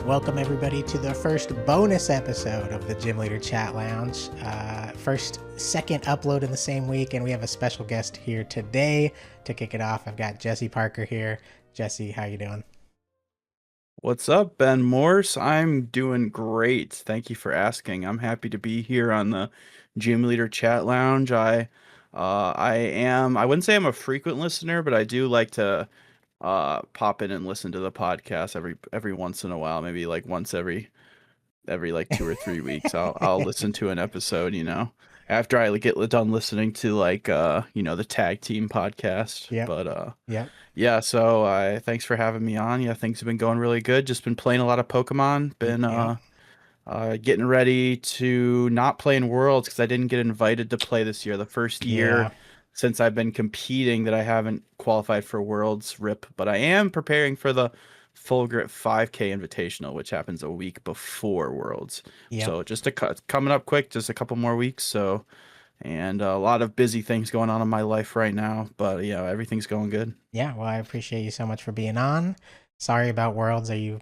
Welcome everybody to the first bonus episode of the Gym Leader Chat Lounge. Second upload in the same week, and we have a special guest here today to kick it off. I've got Jesse Parker here. Jesse, how you doing? What's up, Ben Morse? I'm doing great. Thank you for asking. I'm happy to be here on the Gym Leader Chat Lounge. I wouldn't say I'm a frequent listener, but I do like to pop in and listen to the podcast every once in a while, maybe like once every like 2 or 3 weeks. I'll listen to an episode, after I get done listening to like the tag team podcast. Yep. But Yep. yeah, so thanks for having me on. Yeah, things have been going really good. Just been playing a lot of Pokemon. Been Yep. getting ready to not play in Worlds because I didn't get invited to play this year. The first year Yeah. since I've been competing that I haven't qualified for Worlds RIP, but I am preparing for the Full Grit 5K Invitational, which happens a week before Worlds. Yep. So just coming up quick, just a couple more weeks. So, and a lot of busy things going on in my life right now, but yeah, everything's going good. Yeah. Well, I appreciate you so much for being on. Sorry about Worlds. Are you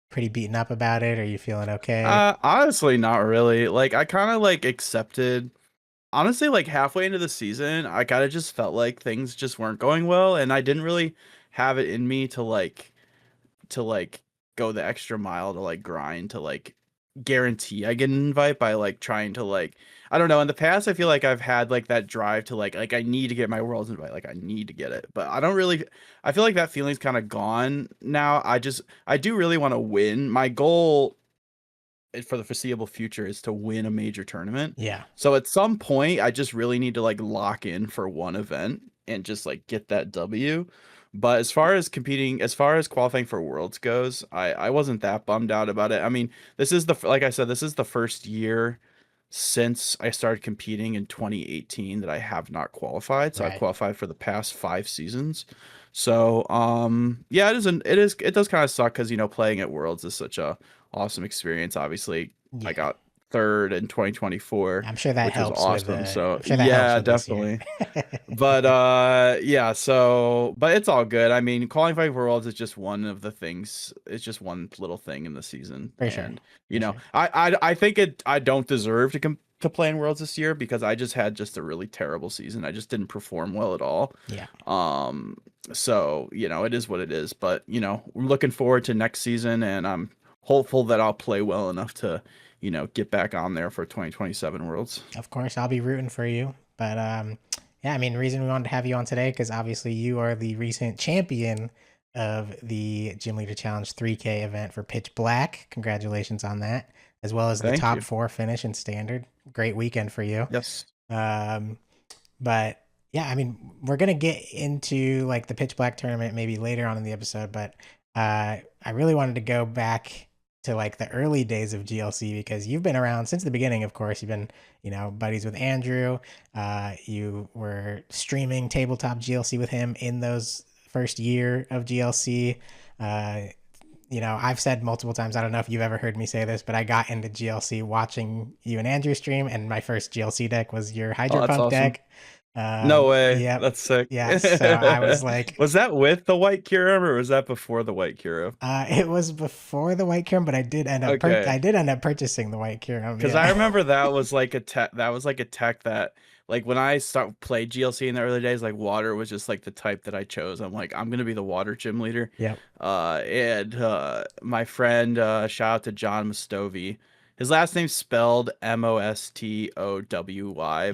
pretty beaten up about it? Are you feeling okay? Honestly, not really. Like I kind of like accepted. Honestly, like halfway into the season, I kind of just felt like things just weren't going well, and I didn't really have it in me to like go the extra mile to like grind to like guarantee I get an invite by like trying to like I don't know. In the past, I feel like I've had like that drive to like I need to get my Worlds invite, like I need to get it, but I don't really. I feel like that feeling's kind of gone now. I do really want to win. My goal for the foreseeable future is to win a major tournament. Yeah. So at some point, I just really need to like lock in for one event and just like get that W. But as far as competing, as far as qualifying for Worlds goes, I wasn't that bummed out about it. I mean, this is like I said, this is the first year since I started competing in 2018 that I have not qualified. So I've Right. qualified for the past 5 seasons. So yeah, it does kind of suck because playing at Worlds is such a awesome experience. Obviously, I Yeah. got third in 2024, I'm sure that which was helps with awesome. So I'm sure that helps yeah, with this year. definitely. But yeah, so but it's all good. I mean, qualifying for Worlds is just one of the things. It's just one little thing in the season, For sure. and For sure. I think I don't deserve to play in Worlds this year because I just had just a really terrible season. I just didn't perform well at all. Yeah. So it is what it is. But we're looking forward to next season, and I'm hopeful that I'll play well enough to get back on there for 2027 Worlds. Of course, I'll be rooting for you. But yeah, I mean, the reason we wanted to have you on today because obviously you are the recent champion of the Gym Leader Challenge 3K event for Pitch Black. Congratulations on that, as well as the Thank top you. 4 finish in Standard. Great weekend for you. Yes. Um, but yeah, I mean, we're gonna get into like the Pitch Black tournament maybe later on in the episode, but I really wanted to go back to like the early days of GLC because you've been around since the beginning. Of course, you've been buddies with Andrew. You were streaming tabletop GLC with him in those first year of GLC. I've said multiple times, I don't know if you've ever heard me say this, but I got into GLC watching you and Andrew stream, and my first GLC deck was your Oh, Hydro that's Pump awesome. deck. No way. Yep. That's sick. Yeah. So I was like, Was that with the White Kira or was that before the White Kira? it was before the White Kyurem, but I did end up Okay. purchasing the White Kyurem. Because I Yeah. remember that was like a tech that like when I played GLC in the early days, like water was just like the type that I chose. I'm like, I'm gonna be the water gym leader. Yep. And my friend, shout out to John Mostowy. His last name's spelled Mostowy,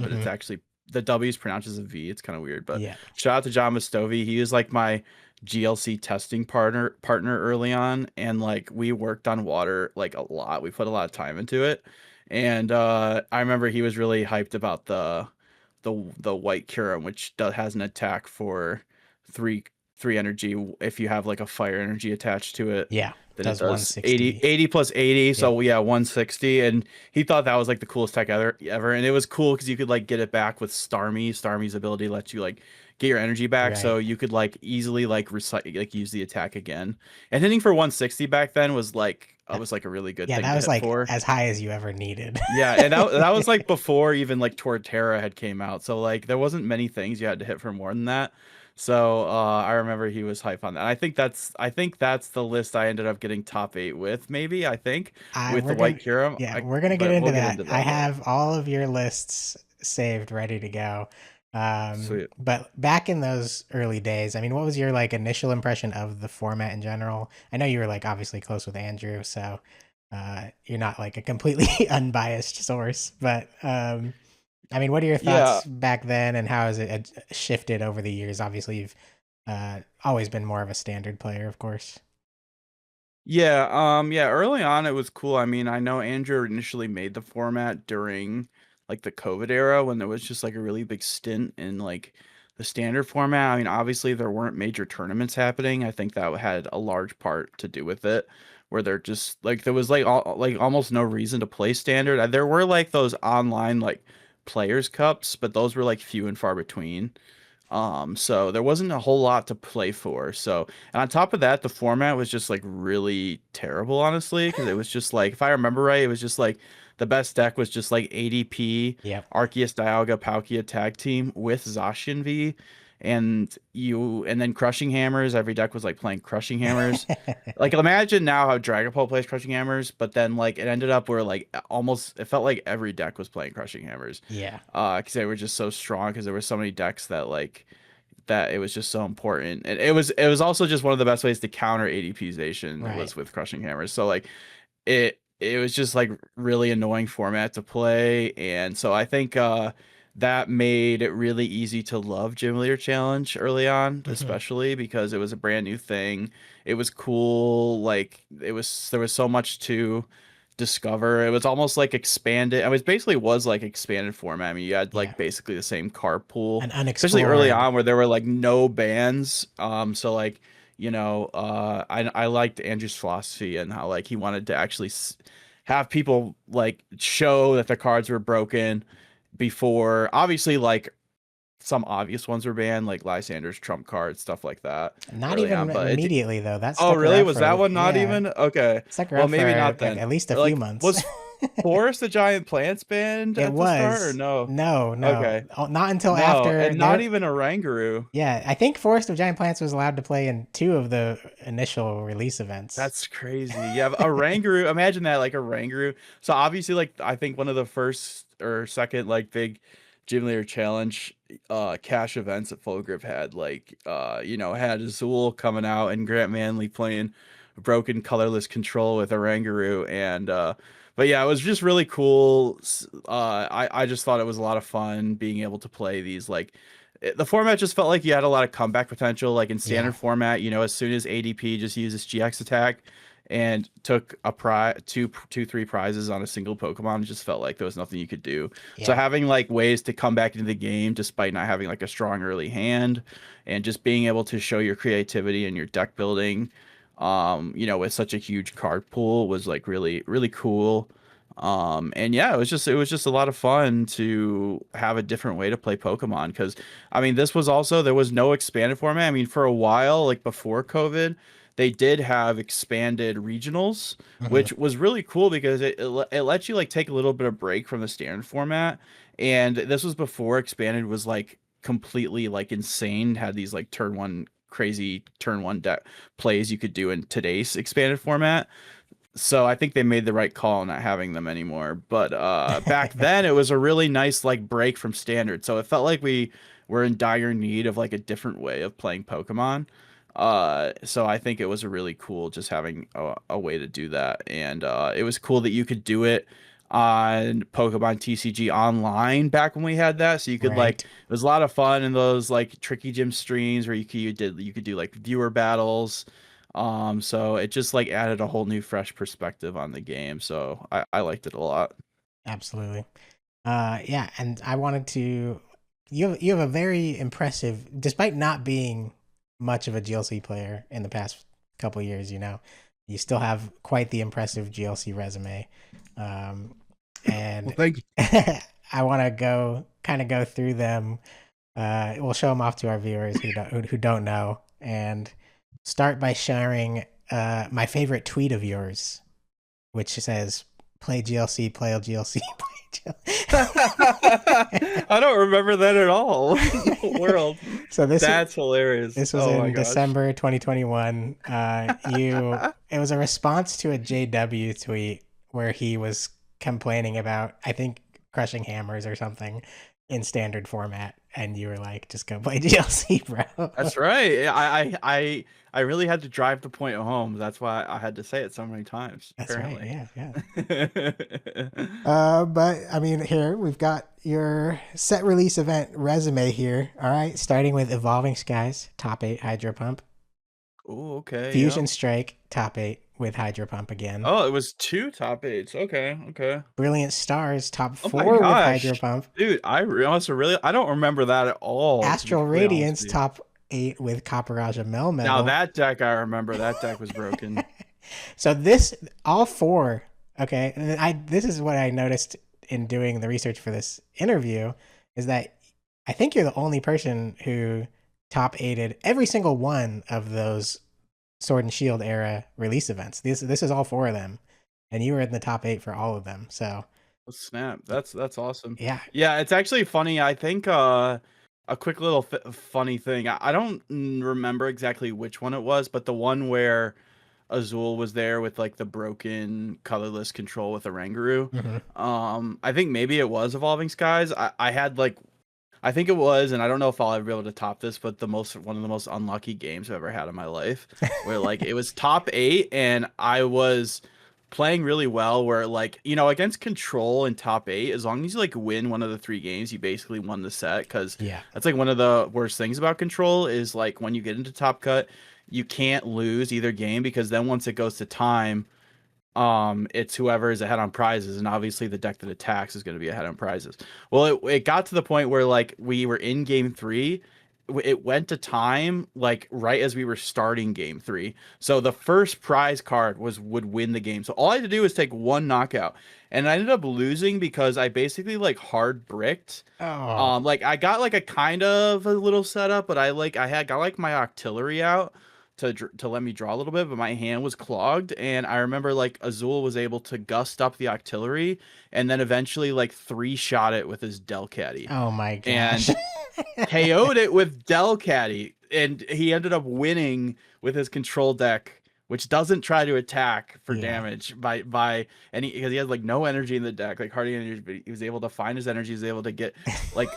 but it's Hmm. actually the W is pronounced as a V. It's kind of weird, but Yeah. shout out to John Mostowy. He was like my GLC testing partner early on, and like we worked on water like a lot. We put a lot of time into it, and I remember he was really hyped about the White Curum, which has an attack for three energy if you have like a fire energy attached to it. Yeah. Then it Does does 80, 160. 80 plus 80. So Yep. yeah, 160. And he thought that was like the coolest tech ever. And it was cool because you could like get it back with Starmie. Starmie's ability lets you like get your energy back. Right. So you could like easily like use the attack again. And hitting for 160 back then was like a really good Yeah, thing that to was hit like for. as high as you ever needed. Yeah, and that was like before even like Torterra had came out. So like there wasn't many things you had to hit for more than that. So I remember he was hype on that. I think that's the list I ended up getting top 8 with, maybe, I think, I with the we're gonna White Kirim. Yeah, we're gonna get But into we'll get that. into I that though. have all of your lists saved, ready to go. Sweet. But back in those early days, I mean, what was your like initial impression of the format in general? I know you were like obviously close with Andrew, so you're not like a completely unbiased source. But I mean, what are your Yeah. thoughts back then, and how has it shifted over the years? Obviously, you've always been more of a standard player, of course. Yeah, yeah, early on it was cool. I mean, I know Andrew initially made the format during like the COVID era when there was just like a really big stint in like the standard format. I mean, obviously there weren't major tournaments happening. I think that had a large part to do with it, where there just like there was like almost no reason to play standard. There were like those online like players cups, but those were like few and far between. So there wasn't a whole lot to play for. So, and on top of that, the format was just like really terrible, honestly, because it was just like, if I remember right, it was just like the best deck was just like ADP, Yep. Arceus, Dialga, Palkia tag team with Zacian V, and then Crushing Hammers. Every deck was like playing Crushing Hammers. Like imagine now how Dragapult plays Crushing Hammers, but then like it ended up where like almost it felt like every deck was playing Crushing Hammers. Yeah. Because they were just so strong because there were so many decks that like that it was just so important. And it was also just one of the best ways to counter ADPization Right. was with Crushing Hammers. So like it was just like really annoying format to play, and so I think that made it really easy to love Gym Leader Challenge early on, Hmm. especially because it was a brand new thing. It was cool, like there was so much to discover. It was almost like expanded. I mean, it basically was like expanded format. I mean, you had Yeah. like basically the same card pool, An especially early unexplored. on where there were like no bans. So like I liked Andrew's philosophy and how like he wanted to actually have people like show that the cards were broken before. Obviously, like some obvious ones were banned, like Lysander's trump cards, stuff like that Not early on. even But it immediately though. That Oh, stuck really? around Was for that one not yeah, even? Okay. stuck Well, around for maybe not then. at least a few Like, months. was Forest the Giant Plants banned It at the start or was. no? No, no. Okay. Oh, not until No, after and not there. even a Rangaroo. Yeah, I think Forest of Giant Plants was allowed to play in two of the initial release events. That's crazy. Yeah, a Rangaroo. Imagine that, like a Rangaroo. So obviously, like I think one of the first or second like big Gym Leader Challenge cash events that Full Grip had, like had Azul coming out and Grant Manley playing broken colorless control with a Rangaroo, and but yeah, it was just really cool. I just thought it was a lot of fun being able to play these like the format just felt like you had a lot of comeback potential. Like in Yeah. standard format, as soon as ADP just used its GX attack and took a three prizes on a single Pokemon, it just felt like there was nothing you could do. So Yeah. having like ways to come back into the game despite not having like a strong early hand, and just being able to show your creativity and your deck building, with such a huge card pool was like really, really cool. And yeah, it was just a lot of fun to have a different way to play Pokemon because I mean this was also there was no expanded format. I mean for a while, like before COVID, they did have expanded regionals, Hmm. which was really cool because it lets you like take a little bit of break from the standard format. And this was before expanded was like completely like insane, had these like turn one crazy turn one deck plays you could do in today's expanded format. So I think they made the right call not having them anymore. But back then it was a really nice like break from standard. So it felt like we were in dire need of like a different way of playing Pokemon. So I think it was a really cool just having a way to do that. And it was cool that you could do it on Pokemon TCG online back when we had that. So you could like Right. it was a lot of fun in those like tricky gym streams where you could do like viewer battles. So it just like added a whole new fresh perspective on the game. So I liked it a lot. Absolutely. Yeah, and I wanted to. You have a very impressive, despite not being much of a GLC player in the past couple years. You still have quite the impressive GLC resume, Well, and thank you. I want to go through them. We'll show them off to our viewers who don't know, and start by sharing my favorite tweet of yours, which says play GLC, play GLC, play GLC. I don't remember that at all. What in the world? So That's hilarious. this was Oh my in gosh. December 2021. It was a response to a JW tweet where he was complaining about, I think, crushing hammers or something in standard format, and you were like, "Just go play GLC, bro." That's right. I really had to drive the point home. That's why I had to say it so many times, That's right. apparently. Yeah, yeah. But I mean, here we've got your set release event resume here. All right, starting with Evolving Skies, top 8 Hydro Pump. Oh, okay, Fusion yep. Strike, top 8 with Hydro Pump again. Oh, it was 2 top 8s. Okay, okay. Brilliant Stars, top Oh my 4 with Hydro gosh. Pump. Dude, must have really I don't remember that at all, to be Astral completely honest Radiance, with you. top 8 with Copperaja Now Melmetal. that deck I remember, that deck was broken. So this, all 4, okay, and this is what I noticed in doing the research for this interview, is that I think you're the only person who top 8'd every single one of those Sword and Shield era release events. This is all 4 of them, and you were in the top 8 for all of them. So Oh, snap. That's awesome. yeah. Yeah, it's actually funny. I think a quick little funny thing. I don't remember exactly which one it was, but the one where Azul was there with like the broken colorless control with a Rangaroo. Mm-hmm. I think maybe it was Evolving Skies. I had like I think it was, and I don't know if I'll ever be able to top this, but one of the most unlucky games I've ever had in my life, where like it was top 8 and I was playing really well, where like, against control in top 8, as long as you like win one of the 3 games, you basically won the set. Because Yeah. that's like one of the worst things about control is like when you get into top cut, you can't lose either game, because then once it goes to time, it's whoever is ahead on prizes, and obviously the deck that attacks is going to be ahead on prizes. Well, it got to the point where like we were in game 3, it went to time like right as we were starting game 3, so the first prize card would win the game. So all I had to do was take one knockout, and I ended up losing because I basically like hard bricked. Oh. Like I got like a kind of a little setup, but I had got like my artillery out to let me draw a little bit, but my hand was clogged, and I remember like Azul was able to gust up the artillery and then eventually like 3-shot it with his Delcatty Oh my and gosh. KO'd it with Delcatty, and he ended up winning with his control deck, which doesn't try to attack for Yeah. damage and because he has like no energy in the deck, like hardly energy, but he was able to find his energy, he was able to get like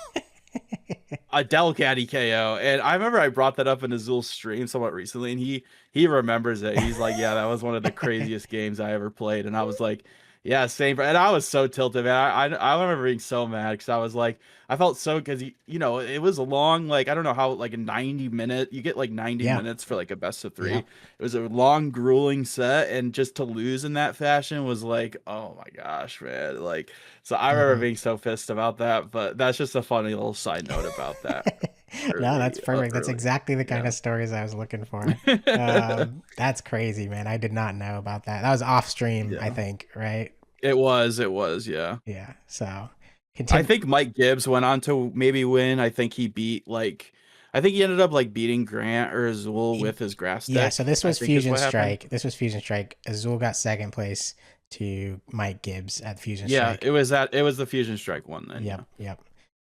a Delcatty KO. And I remember I brought that up in Azul's stream somewhat recently, and he remembers it. He's like, yeah, that was one of the craziest games I ever played. And I was like, yeah, same. And I was so tilted, man. I remember being so mad because I was like, I felt so, because it was a long, like, I don't know how, like a 90-minute, you get like 90 Yeah. minutes for like a best of 3. Yeah. It was a long, grueling set, and just to lose in that fashion was like, oh my gosh, man. Like, so I remember Mm-hmm. being so pissed about that, but that's just a funny little side note about that No, that's perfect. That's early. exactly the kind Yeah. of stories I was looking for. That's crazy, man. I did not know about that. That was off stream, I Yeah. think, right? It was, yeah. Yeah. So I continue. think Mike Gibbs went on to maybe win. I think he ended up like beating Grant or Azul with his grass Yeah. So deck, this I was think is Fusion what happened. Strike. This was Fusion Strike. Azul got second place to Mike Gibbs at Fusion Yeah, Strike. it was the Fusion Strike one then, Yep. yeah.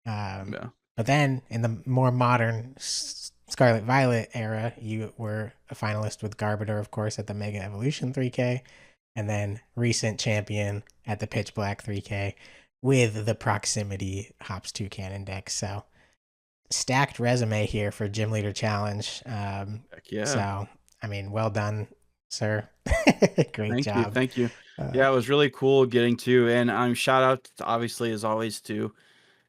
Yep. Um, Yeah. but then in the more modern Scarlet Violet era, you were a finalist with Garbodor, of course, at the Mega Evolution 3K, and then recent champion at the Pitch Black 3K with the Proximity Hops 2 Cannon deck. So stacked resume here for Gym Leader Challenge. Heck yeah. So, I mean, well done, sir. Great Thank you. job. Thank you. Uh, Yeah, it was really cool getting to, and shout out obviously as always to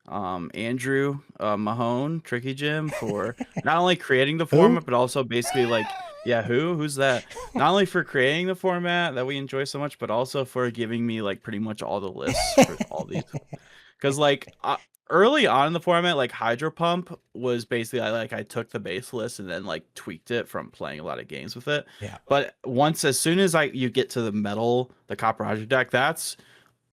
Andrew Mahone, Tricky Jim, for not only creating the who? format, but also basically like, yeah, who's that? Not only for creating the format that we enjoy so much, but also for giving me like pretty much all the lists for all these. Because like early on in the format, like Hydro Pump was basically I took the base list and then like tweaked it from playing a lot of games with it. Yeah. But as soon as you get to the Copper Roger deck, that's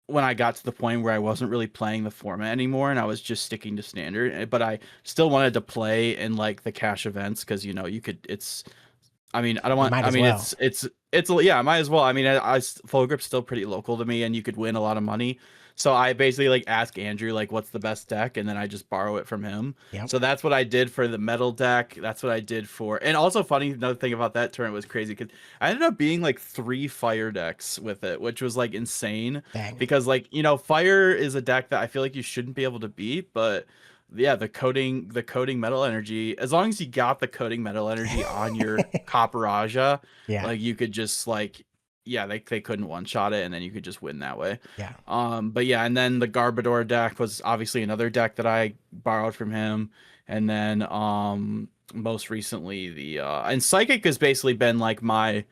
when I got to the point where I wasn't really playing the format anymore, and I was just sticking to standard. But I still wanted to play in like the cash events, because you could, it's I mean, I don't You want. might I as mean, well. it's yeah, might as well. I mean, full grip's still pretty local to me, and you could win a lot of money. So I basically like ask Andrew like, what's the best deck, and then I just borrow it from him. Yep. So that's what I did for the metal deck. That's what I did for, and also funny another thing about that tournament was crazy because I ended up being like 3 fire decks with it, which was like insane Dang. because like fire is a deck that I feel like you shouldn't be able to beat, but yeah, the coding metal energy, as long as you got the coding metal energy on your Copperaja, Yeah. like you could just like yeah, they couldn't one shot it and then you could just win that way. Yeah. But yeah, and then the Garbodor deck was obviously another deck that I borrowed from him. And then most recently the and Psychic has basically been like my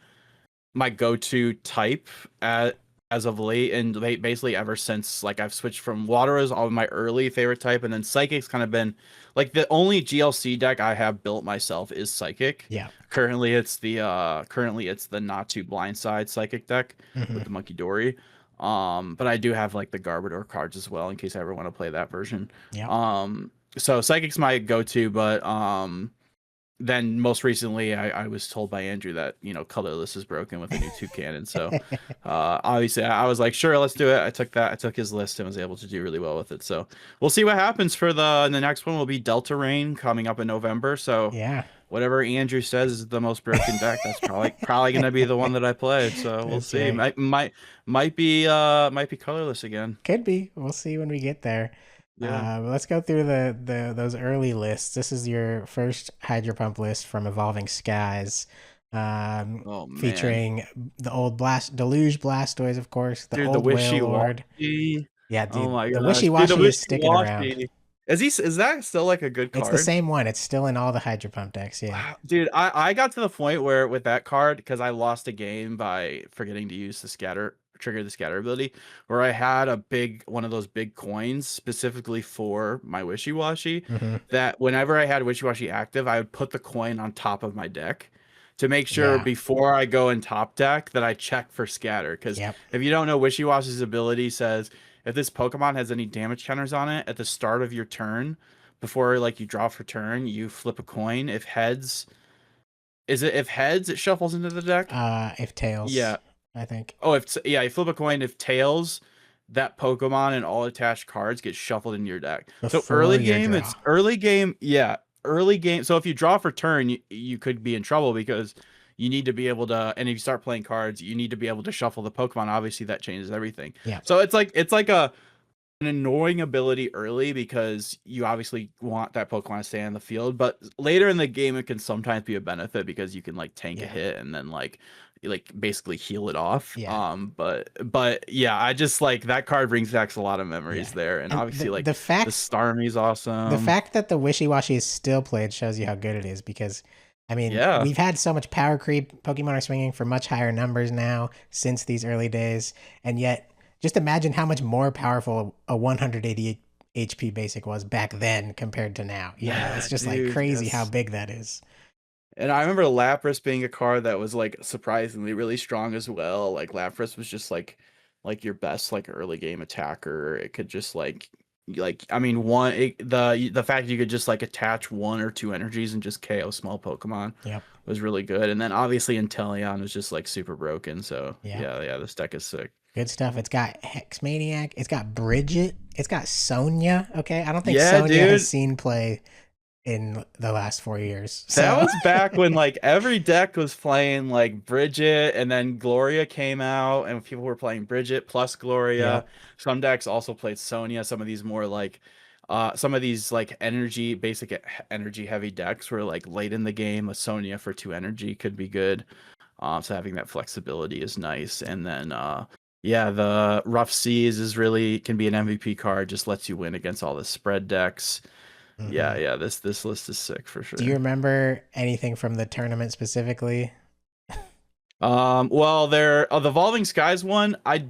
go-to type as of late, and basically ever since like I've switched from water is all my early favorite type, and then Psychic's kind of been like the only GLC deck I have built myself is Psychic. Yeah. Currently it's the not too blindside Psychic deck Hmm. with the Monkey Dory. But I do have like the Garbodor cards as well in case I ever want to play that version. Yep. So Psychic's my go-to, but then most recently I was told by Andrew that colorless is broken with the new tube cannon. So obviously I was like, sure, let's do it. I took his list and was able to do really well with it. So we'll see what happens for the next one will be Delta Rain coming up in November. So Yeah. whatever Andrew says is the most broken deck, that's probably gonna be the one that I play. So we'll That's see. right. Might be colorless again. Could be. We'll see when we get there. Yeah. Let's go through the those early lists. This is your first Hydro Pump list from Evolving Skies, Oh man. featuring the old Deluge Blastoise, of course, the Dude, the old Whale Lord. wishy-washy. Yeah, Oh dude, my the gosh. Wishy Dude, the Washy is sticking around. wishy-washy. Is that still like a good It's the card? same one. It's still in all the Hydro Pump decks. Yeah. Wow. Dude, I got to the point where with that card, because I lost a game by forgetting to use trigger the scatter ability, where I had one of those big coins specifically for my wishy-washy, Hmm. that whenever I had wishy-washy active, I would put the coin on top of my deck to make sure Yeah. before I go in top deck that I check for scatter. Because Yep. if you don't know, wishy-washy's ability says if this Pokemon has any damage counters on it at the start of your turn, before like you draw for turn, you flip a coin. If heads, it shuffles into the deck? If Tails, Yeah. I think. Oh, if yeah, you flip a coin. If tails, that Pokemon and all attached cards get shuffled into your deck. So Before your draw. early game. Yeah, early game. So if you draw for turn, you could be in trouble because you need to be able to. And if you start playing cards, you need to be able to shuffle the Pokemon. Obviously, that changes everything. Yeah. So it's like an annoying ability early because you obviously want that Pokemon to stay on the field, but later in the game it can sometimes be a benefit because you can like tank a Yeah. hit and then like basically heal it off. Yeah. But yeah, I just like that card brings back a lot of memories Yeah. there, and And obviously like the the fact Starmie's the awesome. fact that the wishy-washy is still played shows you how good it is, because I mean, Yeah, we've had so much power creep. Pokemon are swinging for much higher numbers now since these early days, and yet just imagine how much more powerful a 188 HP basic was back then compared to now. It's yeah, just like dude, crazy how yes. big that is. And I remember Lapras being a card that was like surprisingly really strong as well. Like Lapras was just like your best like early game attacker. It could just like I mean the fact you could just like attach 1 or 2 energies and just KO small Pokemon Yep. was really good. And then obviously Inteleon was just like super broken. So Yep. yeah, this deck is sick. Good stuff. It's got Hex Maniac. It's got Bridget. It's got Sonya. Okay. I don't think Yeah, Sonya has dude. seen play in the last 4 years. That So was back when like every deck was playing like Bridget, and then Gloria came out and people were playing Bridget plus Gloria. yep. Some decks also played Sonya. Some of these more like some of these like energy heavy decks were like late in the game. A Sonya for 2 energy could be good. So having that flexibility is nice. And then yeah, the Rough Seas is really can be an MVP card, just lets you win against all the spread decks. Hmm. Yeah, this list is sick for Do you sure. remember anything from the tournament specifically? Well, the Evolving Skies one, I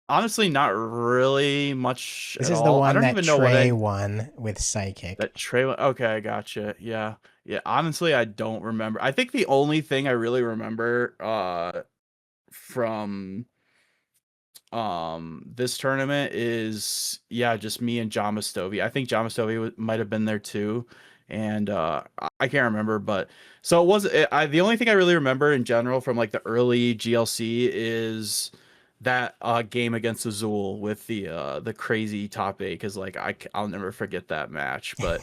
honestly not really much This at is the all. I one don't that even know what Trey won with Psychic. that trailer. Okay, I gotcha. Yeah, yeah. Honestly, I don't remember. I think the only thing I really remember, from this tournament is yeah, just me and John Mastovi. I think John Mastovi might have been there too, and I can't remember, but so it was. The only thing I really remember in general from like the early GLC is that game against Azul with the crazy top eight, because like I'll never forget that match. But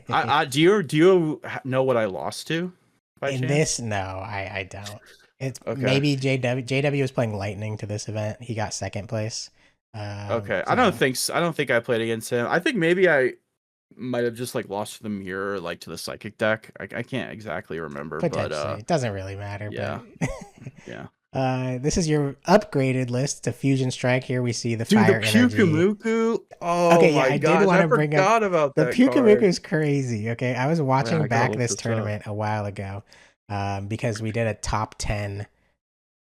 I do you know what I lost to by In chance? this, no, I don't. It's Okay. maybe JW. JW was playing Lightning to this event. He got second place. Okay. So I don't think I played against him. I think maybe I might have just like lost to the mirror, like to the psychic deck. I can't exactly remember, but potentially, it doesn't really matter. But yeah. Yeah. this is your upgraded list to Fusion Strike. Here we see the Dude, the Fire Energy. Pyukumuku. Oh Okay, yeah, my I did gosh, want I to bring up forgot about the that card. Pyukumuku is crazy. Okay, I was Oh, yeah, watching I gotta back look this this up. tournament a while ago, because we did a top 10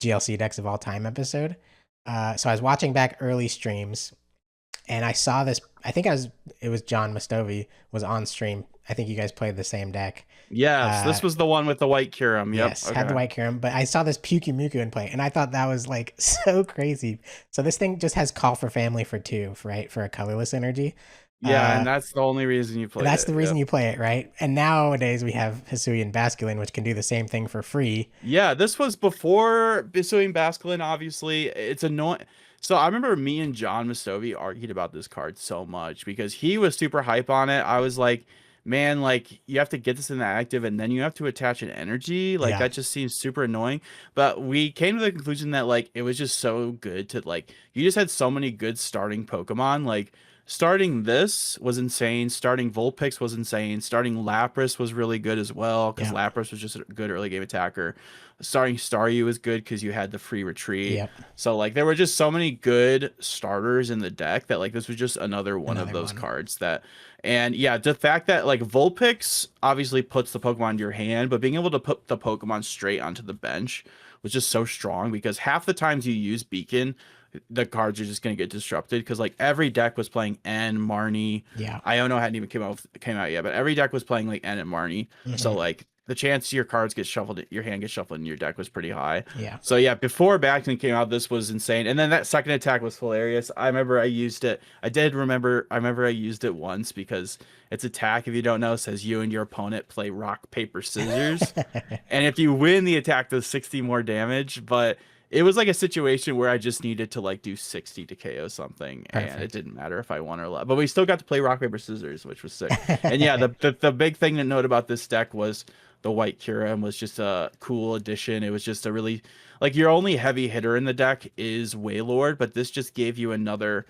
GLC decks of all time episode. So I was watching back early streams, and I saw this. I think it was John Mastovi was on stream. I think you guys played the same deck. Yes, Uh, this was the one with the white Kyurem. Yep. yes, had the Okay. white Kyurem, but I saw this Pyukumuku in play, and I thought that was like so crazy. So this thing just has Call for Family for two, right? For a colorless energy. Yeah, and Uh, that's the only reason you and played that's it. the reason Yep. you play it, right? And nowadays we have Hisuian Basculin, which can do the same thing for free. Yeah, this was before Bisuing Basculin, obviously. It's annoying. So I remember me and John Mastovi argued about this card so much because he was super hype on it. I was like, man, like you have to get this in the active and then you have to attach an energy. Like Yeah, that just seems super annoying. But we came to the conclusion that like it was just so good to like you just had so many good starting Pokemon. Like starting this was insane. Starting Vulpix was insane. Starting Lapras was really good as well because yeah, Lapras was just a good early game attacker. Starting Staryu was good because you had the free retreat. yep, So like there were just so many good starters in the deck that like this was just another one of another those one. cards that and yeah, the fact that like Vulpix obviously puts the Pokemon in your hand, but being able to put the Pokemon straight onto the bench was just so strong because half the times you use Beacon, the cards are just gonna get disrupted because like every deck was playing N, Marnie. Yeah. Iono hadn't even came out yet, but every deck was playing like N and Marnie. So Hmm. like the chance your cards get shuffled, your hand gets shuffled in your deck was pretty high. Yeah. So yeah, before Baxton came out, this was insane. And then that second attack was hilarious. I remember I used it. I remember I used it once because its attack, if you don't know, says you and your opponent play rock, paper, scissors. And if you win, the attack does 60 more damage. But it was like a situation where I just needed to like do 60 to KO something, and it Perfect. didn't matter if I won or lost. But we still got to play rock paper scissors, which was sick. And yeah, the big thing to note about this deck was the white Kyurem was just a cool addition. It was just a really like your only heavy hitter in the deck is Wailord, but this just gave you another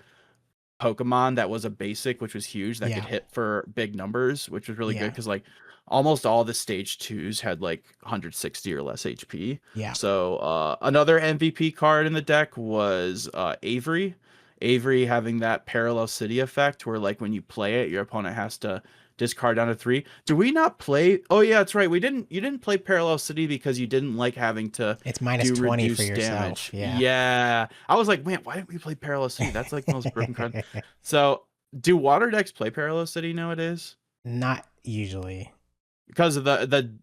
Pokemon that was a basic, which was huge, that could Yeah. hit for big numbers, which was really good Yeah. because like almost all the stage twos had like 160 or less HP. Yeah. So another MVP card in the deck was Avery. Avery having that Parallel City effect where like when you play it, your opponent has to discard down to 3. Do we not play? Oh yeah, that's right. We didn't. You didn't play Parallel City because you didn't like having to It's minus do 20 for reduced yourself. damage. Yeah. Yeah, I was like, man, why didn't we play Parallel City? That's like the most broken card. So, do water decks play Parallel City nowadays? Not usually. Because of the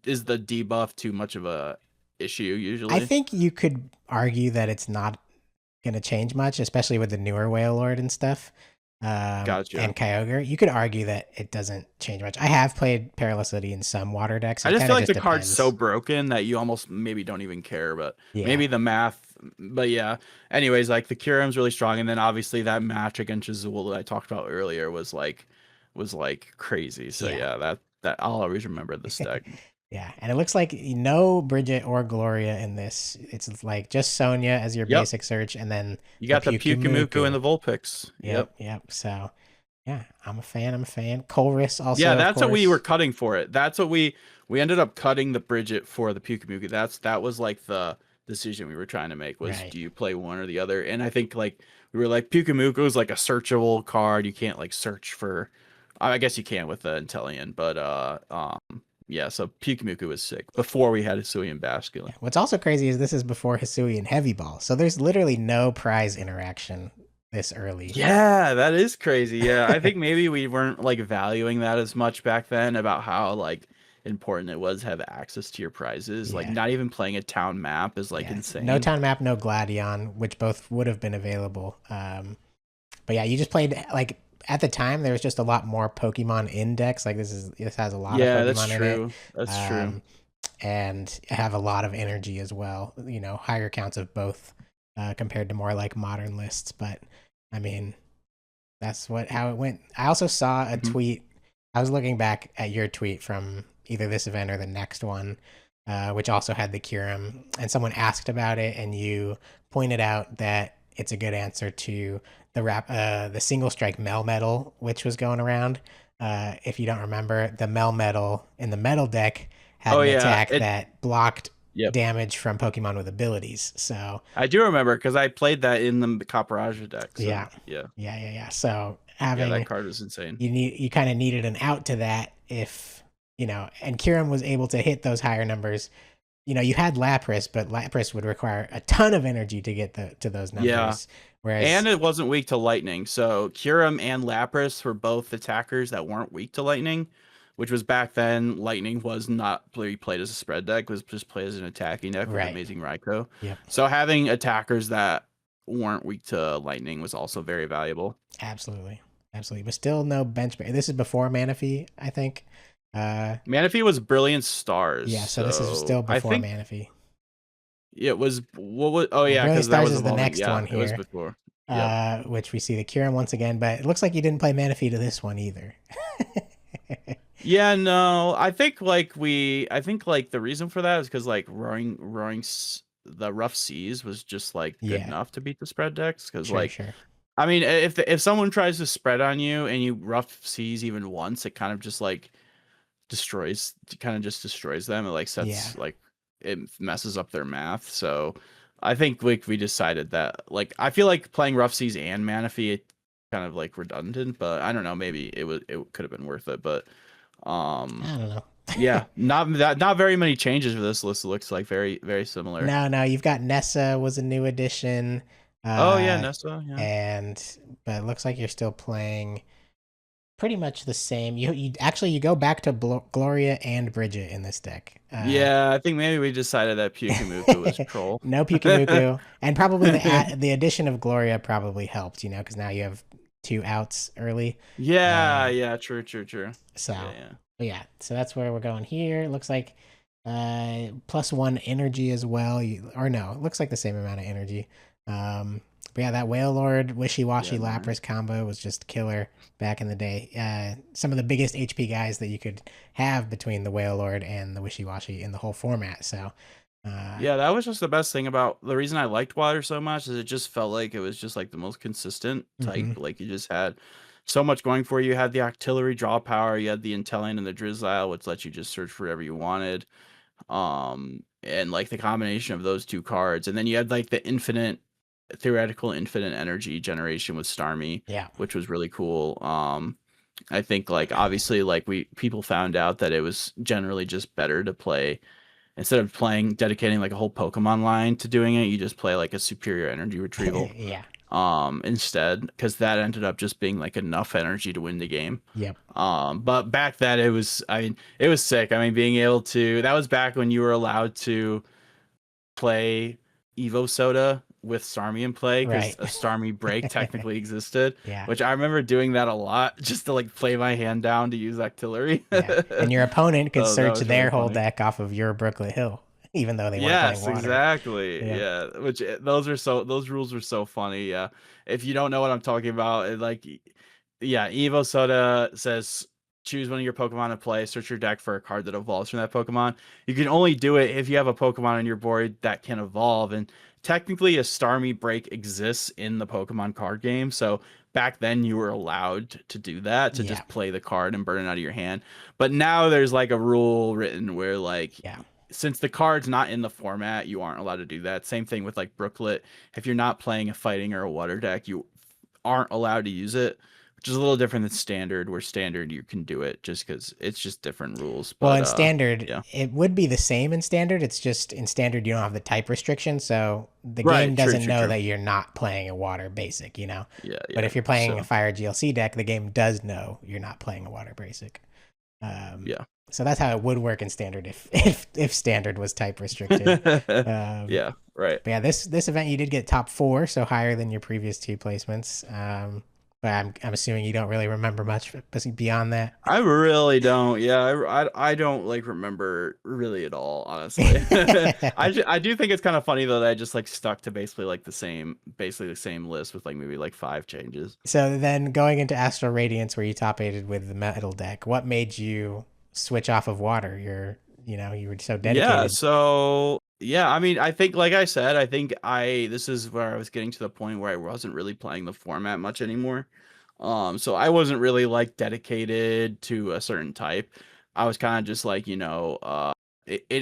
debuff too much of a issue I usually? think you could argue that it's not going to change much, especially with the newer Whale Lord and stuff. Gotcha. And Kyogre. You could argue that it doesn't change much. I have played Perilicity in some water decks. I It just kind feel of like just the card's so depends. broken that you almost maybe don't even care, but Yeah. maybe the math. But yeah. Anyways, like the Kyurem's really strong, and then obviously that match against Azul that I talked about earlier was like crazy. So Yeah. yeah, that I'll always remember this deck. Yeah, and it looks like no Bridget or Gloria in this. It's like just Sonya as your Yep. basic search, and then You the got the Pyukumuku and Pyukumuku. the Vulpix. Yep, Yep. yep. So yeah, I'm a fan. I'm a fan. Colress Yeah, also, of that's what we were course. cutting for it. That's what we ended up cutting the Bridget for the Pyukumuku. That was like the decision we were trying to make was Right. do you play one or the other? And I think like we were like Pyukumuku is like a searchable card. You can't like search for I guess you can with the Intellion, but yeah, so Pyukumuku was sick before we had Hisui and Basculin. Yeah. What's also crazy is this is before Hisui and Heavy Ball, so there's literally no prize interaction this early. Yeah, that is crazy. Yeah, I think maybe we weren't like valuing that as much back then about how like important it was to have access to your prizes. Like Yeah. not even playing a town map is like Yeah. No insane. town map, no Gladion, which both would have been available. But yeah, you just played like at the time there was just a lot more Pokemon in decks. Like this has a lot of Yeah, that's Pokemon in it. true. That's true. Um, and have a lot of energy as well. You know, higher counts of both compared to more like modern lists. But I mean, that's how it went. I also saw a Mhm. tweet. I was looking back at your tweet from either this event or the next one, which also had the Kyurem, and someone asked about it, and you pointed out that it's a good answer to the single strike Melmetal, which was going around. If you don't remember, the Melmetal in the metal deck had Oh an yeah, attack that blocked yep. damage from Pokemon with abilities. So I do remember because I played that in the Caparage deck. So yeah, yeah, yeah. So yeah, that having card was insane. you kind of needed an out to that if and Kieran was able to hit those higher numbers. You had Lapras, but Lapras would require a ton of energy to get to those Yeah, numbers. Whereas and it wasn't weak to lightning. So Kyurem and Lapras were both attackers that weren't weak to lightning, which was back then. Lightning was not really played as a spread deck; it was just played as an attacking deck with right, Amazing Raikou. yep, So having attackers that weren't weak to lightning was also very valuable. absolutely, absolutely. But still no bench. This is before Manaphy, I think. Manaphy was Brilliant Stars, Yeah, so this is still so I before think Manaphy. it was what was. Oh yeah, Brilliant because that Stars was is the evolving. next Yeah, one it was here, before. Yep. which we see the Kieran once again. But it looks like you didn't play Manaphy to this one either. Yeah, no, I think like the reason for that is because like the rough seas was just like good Yeah, enough to beat the spread decks. Because sure, like, sure. I mean, if someone tries to spread on you and you rough seas even once, it kind of just like destroys them. It like Yeah. sets like it messes up their math. So I think like we decided that like I feel like playing rough seas and Manaphy it kind of like redundant, but I don't know, maybe it could have been worth it, but um I don't know. yeah, not very many changes for this list. It looks like very very similar. No, you've got Nessa was a new addition. Oh yeah, Uh Nessa, yeah. and but it looks like you're still playing pretty much the same. You actually you go back to Gloria and Bridget in this deck. Yeah, I think maybe we decided that Pyukumuku was troll. No Pyukumuku, and probably the addition of Gloria probably helped, because now you have two outs early. Yeah, Um, yeah, true. so, Yeah, yeah. but yeah, so that's where we're going here. It looks like +1 energy as well. Or no, it looks like the same amount of energy. But yeah, that Whale Lord Wishy Washy Yeah, Lapras combo was just killer back in the day. Some of the biggest HP guys that you could have between the Whale Lord and the Wishy Washy in the whole format. So, yeah, that was just the best thing about the reason I liked Water so much is it just felt like it was just like the most consistent type. mhm, Like you just had so much going for you. You had the artillery draw power, you had the Intellion and the Drizzile, which let you just search for whatever you wanted. And like the combination of those two cards, and then you had like the theoretical infinite energy generation with Starmie, yeah, which was really cool. I think like obviously like people found out that it was generally just better to play instead of dedicating like a whole Pokemon line to doing it, you just play like a superior energy retrieval yeah, instead, because that ended up just being like enough energy to win the game. yep, But back then it was sick. I mean, being able to that was back when you were allowed to play Evo Soda with Starmie in play because right, a Starmie break technically existed, yeah. which I remember doing that a lot just to like play my hand down to use artillery. Yeah, and your opponent could So that search was really their whole funny. deck off of your Brooklet Hill, even though they weren't playing Yes, water. exactly. Yeah, Yeah, which those rules are so funny. Yeah, if you don't know what I'm talking about, yeah, Evo Soda says choose one of your Pokemon to play, search your deck for a card that evolves from that Pokemon. You can only do it if you have a Pokemon on your board that can evolve, and technically a Starmie break exists in the Pokemon card game. So back then you were allowed to do that, to yeah, just play the card and burn it out of your hand. But now there's like a rule written where like yeah, since the card's not in the format, you aren't allowed to do that. Same thing with like Brooklet. If you're not playing a fighting or a water deck, you aren't allowed to use it, which is a little different than standard, where standard you can do it just because it's just different rules. Well, But in standard, yeah. it would be the same in standard. It's just in standard you don't have the type restriction, so the game Right, doesn't know true. that you're not playing a water basic. Yeah, But yeah. if you're playing a So fire GLC deck, the game does know you're not playing a water basic. Um, yeah. so that's how it would work in standard if standard was type restricted. Yeah, right. But yeah, this event you did get top 4, so higher than your previous 2 placements. But I'm assuming you don't really remember much beyond that. I really don't. Yeah, I don't like remember really at all, honestly. I do think it's kind of funny though that I just like stuck to basically the same list with like maybe like 5 changes. So then going into Astral Radiance, where you top aided with the metal deck, what made you switch off of water? You were so Yeah, dedicated. so yeah, I mean, I think like I said, I think I this is where I was getting to the point where I wasn't really playing the format much anymore. So I wasn't really like dedicated to a certain type. I was kind of just like, and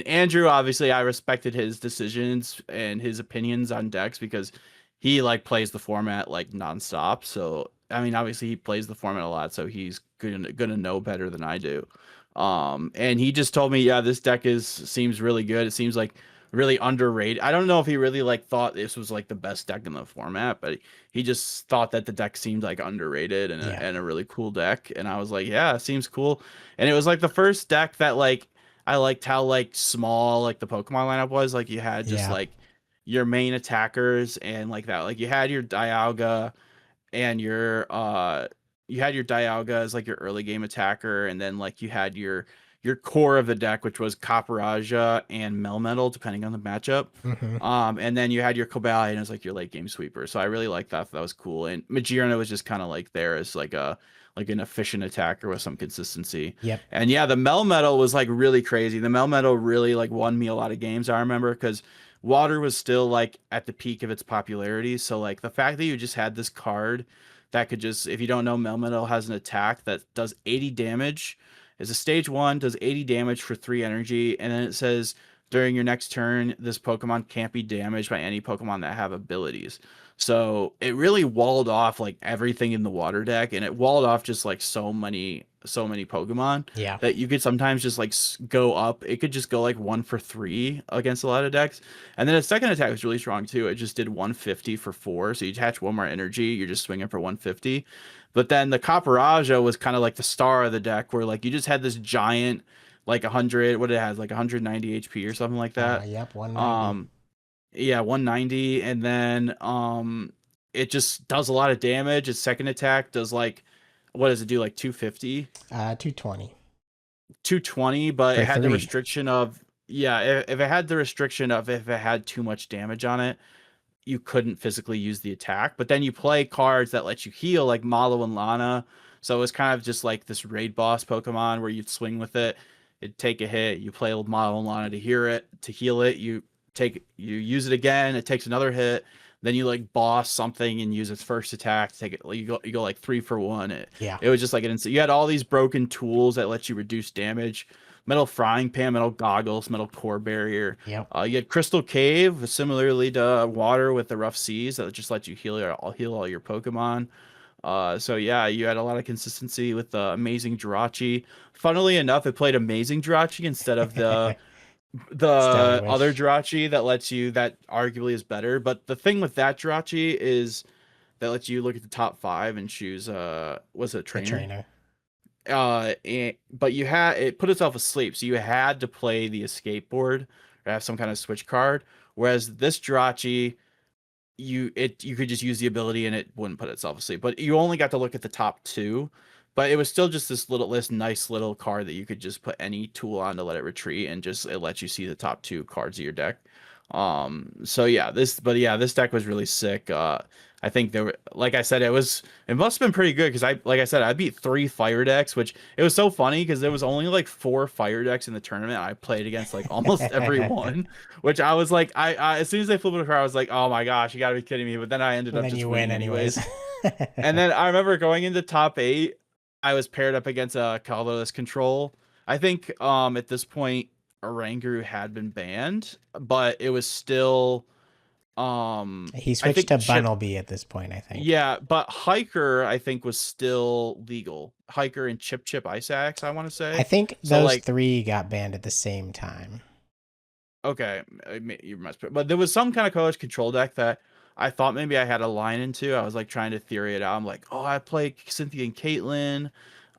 Andrew, obviously I respected his decisions and his opinions on decks because he like plays the format like nonstop. So I mean, obviously he plays the format a lot, so he's gonna know better than I do. And he just told me, yeah, this deck is seems really good. It seems like really underrated. I don't know if he really like thought this was like the best deck in the format, but he just thought that the deck seemed like underrated and Yeah, a really cool deck. And I was like, yeah, it seems cool. And it was like the first deck that like I liked how like small like the Pokemon lineup was. Like you had just yeah. like your main attackers and like that. Like you had your Dialga and you had your Dialga as like your early game attacker, and then like you had your core of the deck, which was Copperajah and Melmetal, depending on the matchup. Hmm. And then you had your Cobalion as like your late game sweeper. So I really liked that. That was cool. And Magearna was just kind of like there as like an efficient attacker with some consistency. Yep. And yeah, the Melmetal was like really crazy. The Melmetal really like won me a lot of games, I remember, because Water was still like at the peak of its popularity. So like the fact that you just had this card that could just, if you don't know, Melmetal has an attack that does 80 damage. Is a stage 1, does 80 damage for 3 energy, and then it says during your next turn, this Pokemon can't be damaged by any Pokemon that have abilities. So it really walled off like everything in the water deck, and it walled off just like so many Pokemon Yeah. that you could sometimes just like go up. It could just go like 1 for 3 against a lot of decks. And then its second attack was really strong too. It just did 150 for 4. So you attach one more energy, you're just swinging for 150. But then the Copperajah was kind of like the star of the deck, where like you just had this giant, like 100, what it has, like 190 HP or something like that. Yep. 190. Um, yeah, 190, and then it just does a lot of damage. Its second attack does like, what does it do? Like 250, 220 220, but for it had the 3. restriction of, yeah, if it had the restriction of if it had too much damage on it, you couldn't physically use the attack. But then you play cards that let you heal, like Malo and Lana. So it was kind of just like this raid boss Pokemon where you'd swing with it, it'd take a hit, you play Malo and Lana to heal it, you use it again, it takes another hit, then you like boss something and use its first attack to take it. You go like 3 for 1. Yeah. It was just like an instant. You had all these broken tools that let you reduce damage. Metal frying pan, metal goggles, metal core barrier. Yep. You had Crystal Cave, similarly to Water with the Rough Seas, that just let you heal all your Pokemon. So yeah, you had a lot of consistency with the Amazing Jirachi. Funnily enough, it played Amazing Jirachi instead of Stellar the other Wish. Jirachi that arguably is better. But the thing with that Jirachi is that lets you look at the top 5 and choose was it a The trainer? trainer. But it put itself asleep, so you had to play the escape board or have some kind of switch card. Whereas this Jirachi, you could just use the ability and it wouldn't put itself asleep. But you only got to look at the top 2. But it was still just this nice little card that you could just put any tool on to let it retreat, and just it lets you see the top 2 cards of your deck. So yeah, this deck was really sick. I think there were, like I said, it must have been pretty good because like I said, I beat 3 fire decks, which it was so funny because there was only like 4 fire decks in the tournament. I played against like almost And everyone, which I was like, I as soon as they flipped it for, I was like, oh my gosh, you gotta be kidding me. But then I ended up then just you win winning anyways. anyways. And then I remember going into top 8, I was paired up against a colorless control. I think at this point Oranguru had been banned, but it was still He I switched think to Chip, Bunnelby at this point, I think. yeah, but Hiker I think was still legal. Hiker and Chip Ice Axe, I want to I say. think So those like, 3 got banned at the same time. okay, you must, but there was some kind of colors control deck that I thought maybe I had a line into. I was like trying to theory it out. I'm like, oh, I play Cynthia and Caitlyn.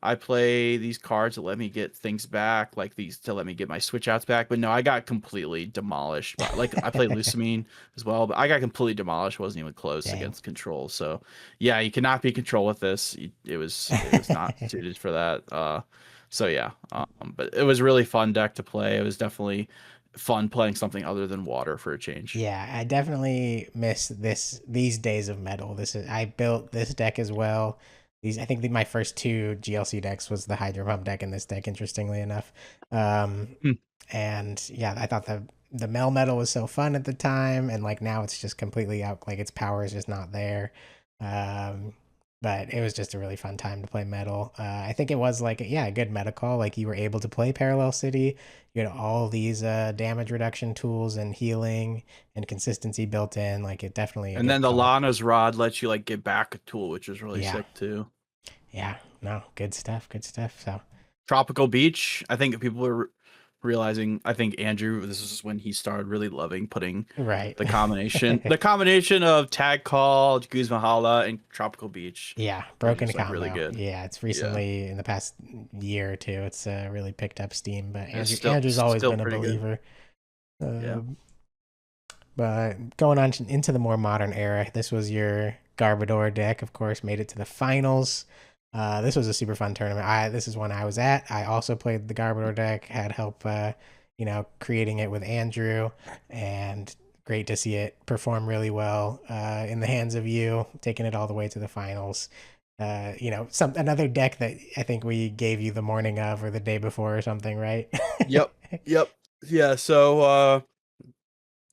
I play these cards that let me get things back, like these to let me get my switch outs back. But no, I got completely demolished. But like I play Lusamine as well, but I got completely demolished. Wasn't even close Dang. against control. So yeah, you cannot be control with this. It was not suited for that. So yeah, but it was a really fun deck to play. It was definitely fun playing something other than water for a change. Yeah, I definitely miss these days of metal. I built this deck as well. I think my first two GLC decks was the Hydro Pump deck and this deck, interestingly enough. Um, Hmm. and yeah, I thought the Mel Metal was so fun at the time, and like now it's just completely out. Like its power is just not there. Um, but it was just a really fun time to play Metal. I think it was like a good meta call. Like you were able to play Parallel City. You had all these damage reduction tools and healing and consistency built in. Like it definitely a And then good the call. Lana's Rod lets you like get back a tool, which is really Yeah, sick too. yeah, no, good stuff, good stuff. So Tropical Beach. I think people are realizing. I think Andrew. This is when he started really loving putting right. the combination of Tag Call, Guz Mahala, and Tropical Beach Yeah, is broken just like really combo. good. Yeah, it's Yeah, recently in the past year or two, it's really picked up steam. But it's Andrew's always still been a pretty good. believer. Yeah. Um, but going on into the more modern era, this was your Garbodor deck, of course, made it to the finals. This was a super fun tournament. This is one I was at. I also played the Garbodor deck, had help, creating it with Andrew, and great to see it perform really well in the hands of you, taking it all the way to the finals. Another deck that I think we gave you the morning of or the day before or something, right? Yep. Yep. Yeah. So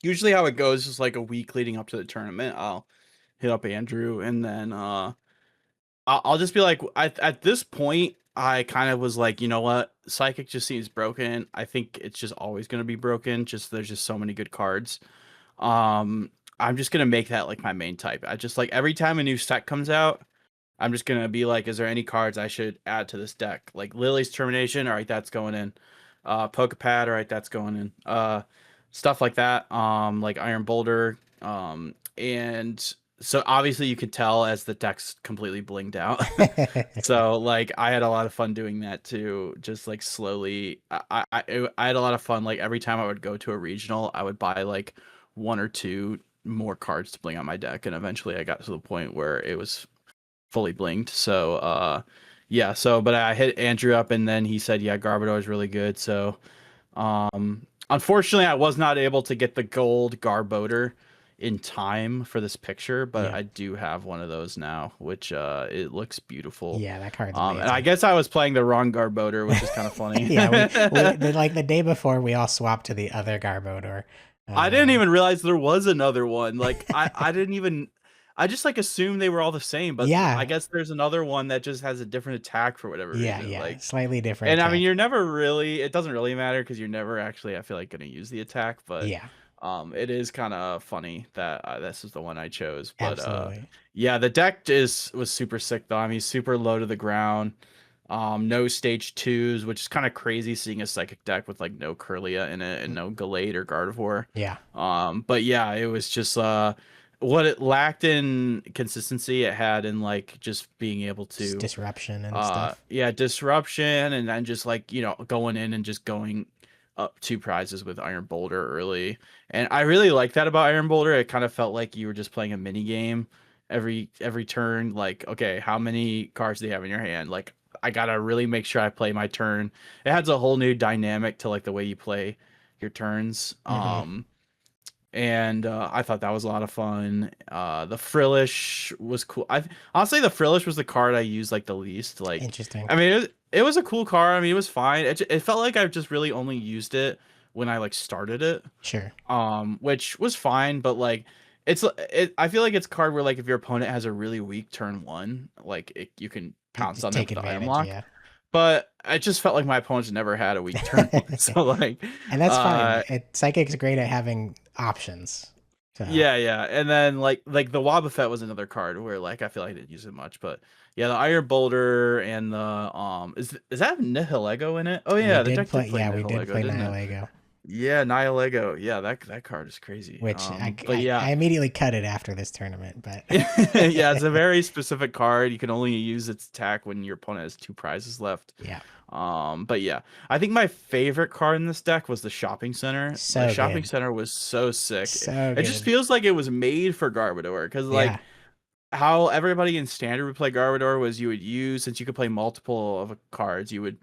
usually how it goes is like a week leading up to the tournament. I'll hit up Andrew, and then I'll just be like, at this point, I kind of was like, you know what, Psychic just seems broken. I think it's just always gonna be broken. Just there's just so many good cards. Um, I'm just gonna make that like my main type. I just like every time a new set comes out, I'm just gonna be like, is there any cards I should add to this deck? Like Lily's Termination, all right, that's going in. Pokepad, all right, that's going in. Stuff like that. Like Iron Boulder. And so obviously you could tell as the deck's completely blinged out. So like I had a lot of fun doing that too. Just like slowly, I had a lot of fun. Like every time I would go to a regional, I would buy like one or two more cards to bling on my deck, and eventually I got to the point where it was fully blinked. So yeah, so but I hit Andrew up and then he said, yeah, Garbodor is really good. So unfortunately I was not able to get the gold Garbodor in time for this picture, but Yeah. I do have one of those now, which it looks beautiful. Yeah, that card's And I amazing. guess I was playing the wrong Garbodor, which is kind of funny. Yeah, like the day before we all swapped to the other Garbodor. I didn't Um, even realize there was another one. Like I didn't even I just like assumed they were all the same, but I yeah, guess there's another one that just has a different attack for whatever yeah, reason. yeah, Like slightly different and I mean attack. you're never really it doesn't really matter because you're never actually I feel like gonna use the attack, but Yeah, it is kind of funny that this is the one I chose. But absolutely. yeah, the deck was super sick though. I mean super low to the ground. No stage twos, which is kind of crazy seeing a psychic deck with like no Curlia in it and no Gallade or Gardevoir. Yeah, But yeah, it was just what it lacked in consistency, it had in like just being able just to disruption and stuff. yeah, disruption and then just like, going in and just going up two prizes with Iron Boulder early. And I really like that about Iron Boulder. It kind of felt like you were just playing a mini game every turn. Like, okay, how many cards do you have in your hand? Like I gotta really make sure I play my turn. It adds a whole new dynamic to like the way you play your turns. Hmm. And I thought that was a lot of fun. The Frillish was cool. I'll say the Frillish was the card I used like the least. Like, Interesting. I mean, it was a cool card. I mean, it was fine. It felt like I just really only used it when I like started it, Sure. which was fine. But like, I feel like it's a card where like if your opponent has a really weak turn one, like you can pounce You on them take with the item advantage. lock. Yeah. But I just felt like my opponents never had a weak turn one. So like, And that's fine. uh, Psychic's great at having options. So yeah, yeah, and then like the Wobbuffet was another card where like I feel like I didn't use it much, but yeah, the Iron Boulder and the is that Nihilego in it? Oh we yeah, the did deck did play. play Yeah, we did Nihilego, play didn't it? Nihilego. Yeah, Nihilego. Yeah, that card is crazy. which But yeah. I immediately cut it after this tournament. But Yeah, it's a very specific card. You can only use its attack when your opponent has 2 prizes left. yeah, But yeah, I think my favorite card in this deck was the shopping center. The so shopping good, center was so sick. so It just good. feels like it was made for Garbodor because Yeah, like how everybody in standard would play Garbodor was you would use, since you could play multiple of cards, you would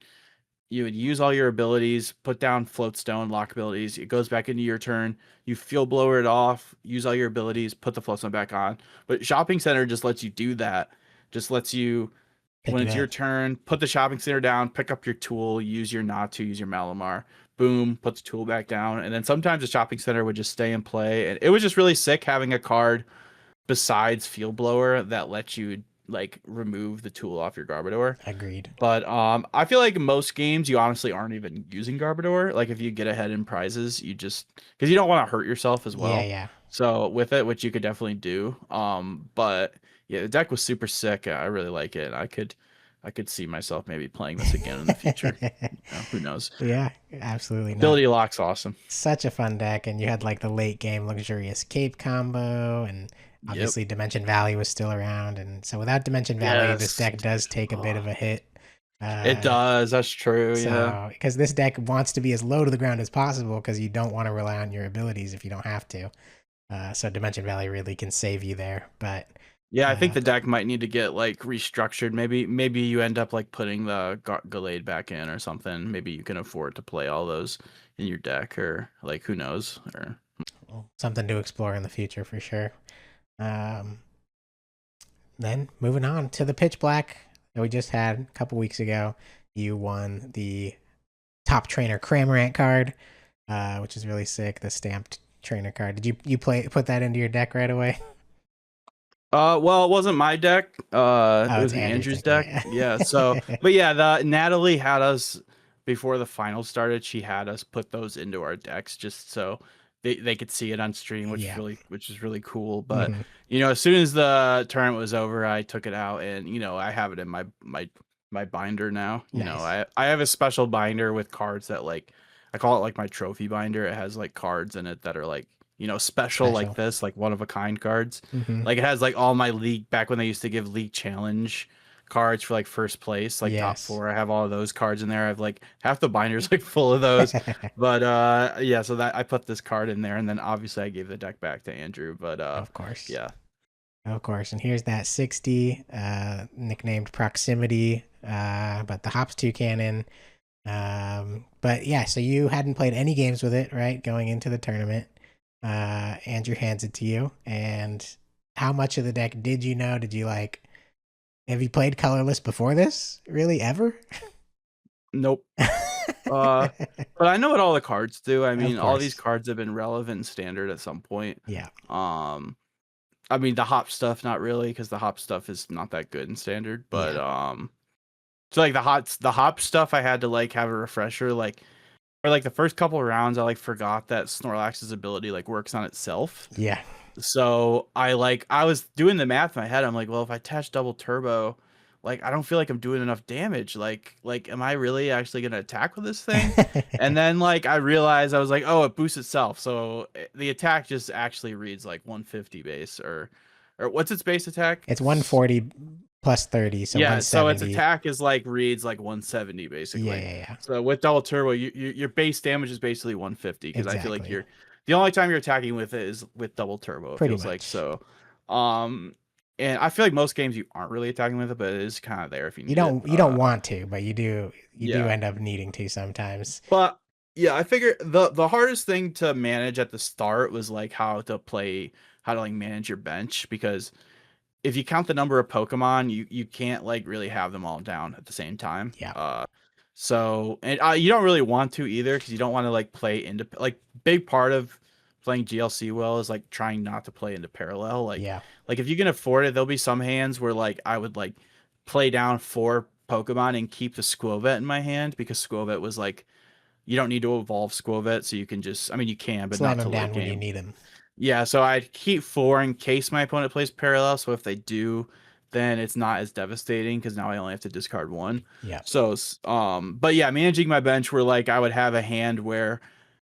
use all your abilities, put down float stone, lock abilities. It goes back into your turn. You fuel blower it off, use all your abilities, put the float stone back on. But shopping center just lets you do that. Just lets you, pick when it it's your up. turn, put the shopping center down, pick up your tool, use your Natu, use your Malamar. Boom, put the tool back down. And then sometimes the shopping center would just stay in play. And it was just really sick having a card besides field blower that lets you like remove the tool off your Garbodor. Agreed. But I feel like most games you honestly aren't even using Garbodor. Like if you get ahead in prizes, you just, because you don't want to hurt yourself as Yeah, well. yeah. So with it, which you could definitely do. But yeah, the deck was super sick. I really like it. I could see myself maybe playing this again in the future. Who knows? Yeah, absolutely not. Ability lock's awesome. Such a fun deck, and you had like the late game luxurious cape combo, and Yep. obviously Dimension Valley was still around, and so without Dimension Valley, this Yes. deck does take a bit Oh, of a hit. it Uh, does. That's true. Yeah. so because this deck wants to be as low to the ground as possible, because you don't want to rely on your abilities if you don't have to. So Dimension Valley really can save you there, but Yeah, I think uh, the deck might need to get like restructured. Maybe you end up like putting the Gallade back in or something. Maybe you can afford to play all those in your deck, or like who knows? Or something to explore in the future for sure. Um, then moving on to the Pitch Black that we just had a couple weeks ago, you won the Top Trainer Cramorant card, which is really sick. The stamped trainer card. Did you put that into your deck right away? well, it wasn't my deck. It Oh, it's was Andrew's Andrew's deck. deck. Yeah. So, but yeah, the Natalie had us before the final started. She had us put those into our decks just so they could see it on stream, Yeah. which is really cool. But Mm-hmm. as soon as the tournament was over, I took it out and I have it in my binder now. Nice. I have a special binder with cards that like I call it like my trophy binder. It has like cards in it that are like special like Special. this, like one of a kind cards. Mm-hmm. Like it has like all my league back when they used to give league challenge cards for like first place, like top Yes. four. I have all of those cards in there. I have like half the binders like full of those. But yeah, so that I put this card in there and then obviously I gave the deck back to Andrew. But Of course. yeah. Of course. And here's that 60, nicknamed Proximity, but the Hops 2 cannon. But yeah, so you hadn't played any games with it, right? Going into the tournament. Andrew hands it to you. And how much of the deck did you know? Did you like, have you played colorless before this? Really, ever? Nope. Uh but I know what all the cards do. I Of mean, all these course. cards have been relevant in standard at some point. Yeah. Um I mean the hop stuff not really because the hop stuff is not that good in standard, but Yeah. so like the hop stuff I had to like have a refresher like for like the first couple of rounds I like forgot that Snorlax's ability like works on itself. Yeah. So I was doing the math in my head. I'm like, well, if I attach double turbo, like I don't feel like I'm doing enough damage. Like am I really actually gonna attack with this thing? And then like I realized I was like, oh, it boosts itself. So the attack just actually reads like 150 base or what's its base attack? It's 140 plus 30, so Yeah, so its 170. attack is like reads like 170 Yeah, basically. yeah, yeah. So with double turbo, your base damage is basically 150 because I feel like Exactly. you're the only time you're attacking with it is with double turbo. It Pretty feels like much. so. Um, and I feel like most games you aren't really attacking with it, but it is kind of there if you You need it. don't want to, but you do Yeah, end up needing to sometimes. but yeah, I figure the hardest thing to manage at the start was like how to like manage your bench because if you count the number of Pokemon, you can't like really have them all down at the same time. Yeah. So and you don't really want to either because you don't want to like play into like big part of playing GLC well is like trying not to play into parallel. Yeah. Like if you can afford it, there'll be some hands where like I would like play down 4 Pokemon and keep the Squovet in my hand because Squovet was like you don't need to evolve Squovet, so you can just I mean you can, but Slam not him till late down when you game. need him. Yeah, so I'd keep 4 in case my opponent plays parallel. So if they do, then it's not as devastating because now I only have to discard 1. Yeah. So, but yeah, managing my bench where like I would have a hand where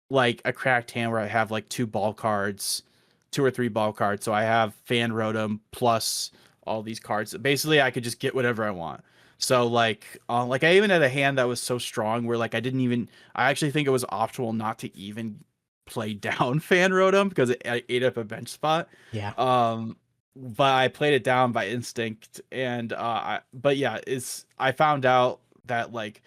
like a cracked hand where I have like two ball cards, two or three ball cards. So I have Fan Rotom plus all these cards. Basically, I could just get whatever I want. So like I even had a hand that was so strong where like I didn't even. I actually think it was optional not to even play down Fan Rotom because it ate up a bench spot. Yeah. Um, but I played it down by instinct, and but yeah, it's I found out that like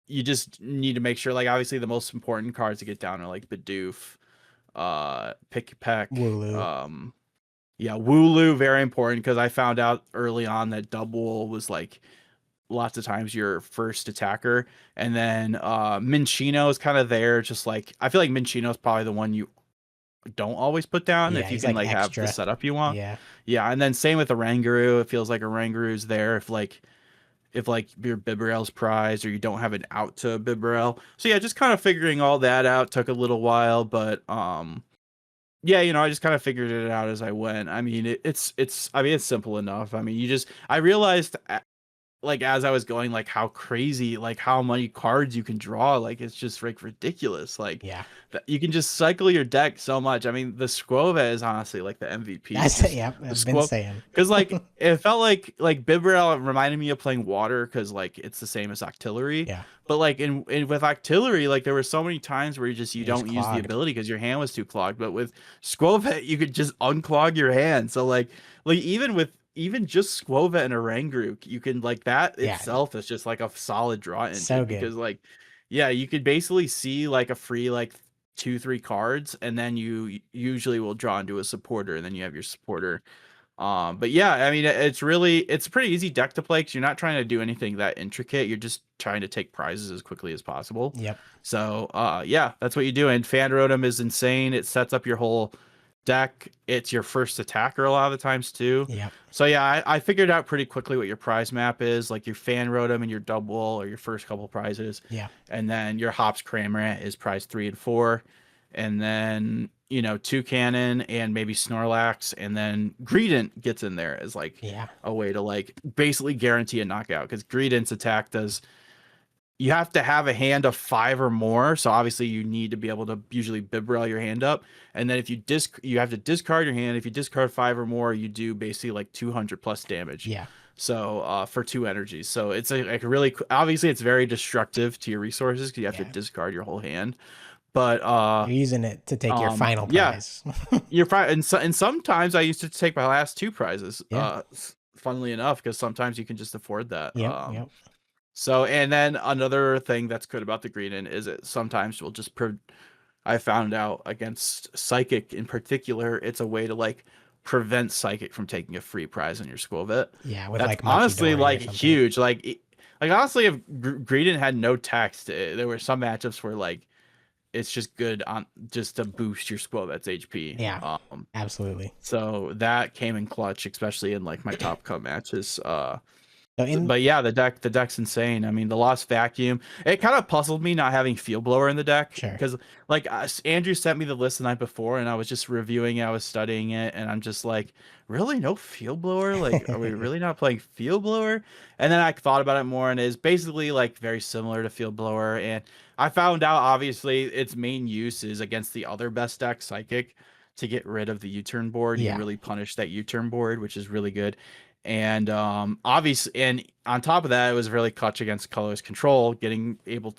you just need to make sure like obviously the most important cards to get down are like Bidoof, Pick Peck, Wooloo. yeah, Wooloo, very important because I found out early on that double was like lots of times your first attacker, and then Minchino is kind of there, just like I feel like Minchino is probably the one you don't always put down Yeah, if you he's can like like have the extra. setup you want. Yeah. Yeah, and then same with the Oranguru. It feels like a Oranguru's there if like your Bibarel's prize or you don't have an out to Bibarel. So yeah, just kind of figuring all that out took a little while, but yeah, I just kind of figured it out as I went. I mean, it's simple enough. I mean, I realized like as I was going, like how crazy, like how many cards you can draw, like it's just like ridiculous. Like Yeah. you can just cycle your deck so much. I mean, the Squova is honestly like the MVP. That's it. Just Yep. the I've been Squova, saying. because like it felt like Bibarel reminded me of playing water because like it's the same as Octillery. Yeah. But like in with Octillery, like there were so many times where you You're just don't use the clogged. ability because your hand was too clogged. But with Squova, you could just unclog your hand. So like even just Squova and Oranguru, you can like that Yeah. itself is just like a solid draw So engine good. because like yeah, you could basically see like a free like 2 3 cards and then you usually will draw into a supporter and then you have your supporter. But yeah, I mean it's a pretty easy deck to play because you're not trying to do anything that intricate. You're just trying to take prizes as quickly as possible. Yep. So yeah, that's what you do. And Fan Rotom is insane. It sets up your whole deck. It's your first attacker a lot of the times too. Yep. So yeah, I figured out pretty quickly what your prize map is, like your Fan Rotom and your double or your first couple prizes. Yeah. And then your Hops Cramorant is prize 3 and 4. And then, two cannon and maybe Snorlax, and then Greedent gets in there as like Yeah. a way to like basically guarantee a knockout because Greedent's attack does you have to have a hand of 5 or more. So obviously you need to be able to usually Bibarel your hand up. And then if you have to discard your hand. If you discard 5 or more, you do basically like 200 plus damage. Yeah. So for 2 energies. So it's like really obviously it's very destructive to your resources because you have to Yeah. discard your whole hand. But You're using it to take your final yeah, prize. you're probably and sometimes I used to take my last 2 prizes. Yeah. Funnily enough, because sometimes you can just afford that. Yep. Yep. So, and then another thing that's good about the Greenin is it sometimes will just I found out against Psychic in particular, it's a way to like prevent Psychic from taking a free prize on your Squirvet. Yeah. With That's like Mucky honestly Dory or like something. huge. Like honestly, if Greedent had no text, there were some matchups where like it's just good on just to boost your Squirvet's HP. Yeah. Absolutely. So that came in clutch, especially in like my top cut matches. So in But yeah, the deck's insane. I mean, the Lost Vacuum. It kind of puzzled me not having Field Blower in the deck sure. because like Andrew sent me the list the night before, and I was just reviewing it, I was studying it, and I'm just like, really, no Field Blower? Like, are we really not playing Field Blower? And then I thought about it more, and it's basically like very similar to Field Blower. And I found out obviously its main use is against the other best deck, Psychic, to get rid of the U-turn board. You can Yeah. really punish that U-turn board, which is really good. And obviously, and on top of that, it was really clutch against colorless control, being able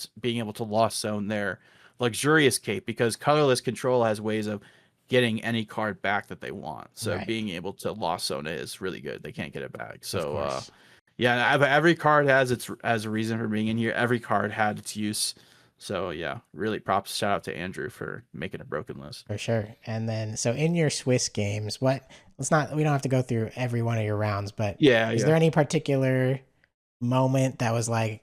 to lost zone their luxurious cape because colorless control has ways of getting any card back that they want. So Right. being able to lost zone it is really good. They can't get it back. Of So course. yeah, every card has a reason for being in here. Every card had its use. So yeah, really props shout out to Andrew for making a broken list. For sure. And then, so in your Swiss games, we don't have to go through every one of your rounds, but Yeah, is yeah. there any particular moment that was like,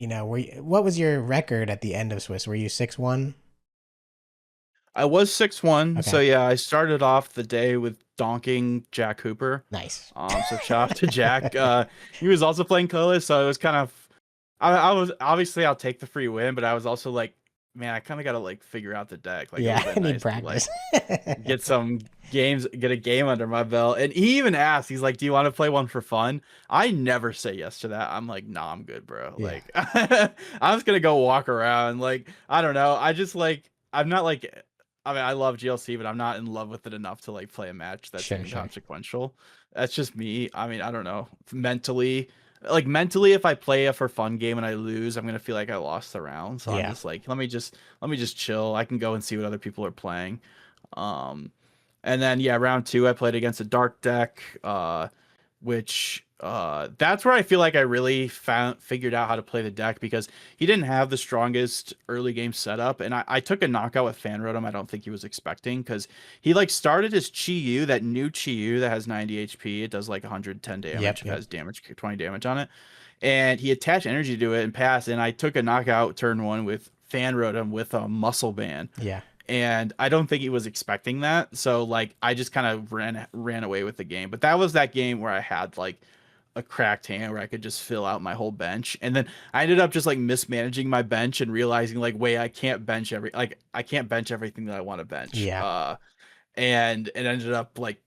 what was your record at the end of Swiss? Were you 6-1? I was 6-1, so Okay. yeah, I started off the day with donking Jack Hooper. Nice. So shout out to Jack. He was also playing colorless, so it was kind of. I was obviously I'll take the free win, but I was also like, man, I kind of got to like figure out the deck. Like it Yeah, would have I been need nice to like practice. get a game under my belt. And he even asked, he's like, "Do you want to play one for fun?" I never say yes to that. I'm like, "Nah, I'm good, bro." Yeah. Like, I'm just gonna go walk around. Like, I don't know. I just like I'm not like, I mean, I love GLC, but I'm not in love with it enough to like play a match that's Sure, sure. inconsequential. That's just me. I mean, I don't know. Mentally, if I play a for fun game and I lose, I'm gonna feel like I lost the round. So I'm Yeah. just like, let me just chill. I can go and see what other people are playing. Um, and then yeah, round two I played against a dark deck, which that's where I feel like I really figured out how to play the deck because he didn't have the strongest early game setup, and I took a knockout with Fan Rotom. I don't think he was expecting because he like started his Chi-Yu, that new Chi-Yu that has 90 HP. It does like 110 Yep, damage. It yep. has damage 20 damage on it, and he attached energy to it and passed. And I took a knockout turn one with Fan Rotom with a Muscle Band, Yeah. and I don't think he was expecting that. So like I just kind of ran away with the game. But that was that game where I had like a cracked hand where I could just fill out my whole bench. And then I ended up just like mismanaging my bench and realizing like, wait, I can't bench everything that I want to bench. Yeah. And it ended up like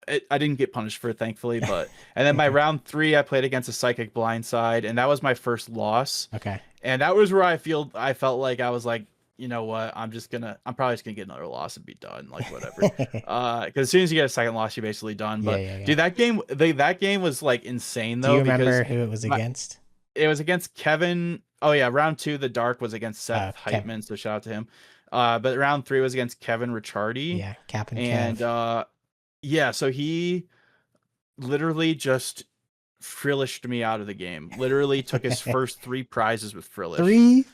I didn't get punished for it, thankfully. But and then my round three, I played against a Psychic Blindside, and that was my first loss. Okay. And that was where I felt like I was like, you know what, I'm probably just gonna get another loss and be done, like whatever. Because as soon as you get a second loss, you're basically done. Yeah, But yeah, yeah. dude, that game was like insane Do you though, because remember who it was my against? it was against Kevin. Oh yeah, round two, the dark was against Seth Kev. Heitman, so shout out to him. But round three was against Kevin Ricciardi, Yeah, Cap and and Kev. yeah, so he literally just frillished me out of the game. Literally took his first three prizes with frillish. Three?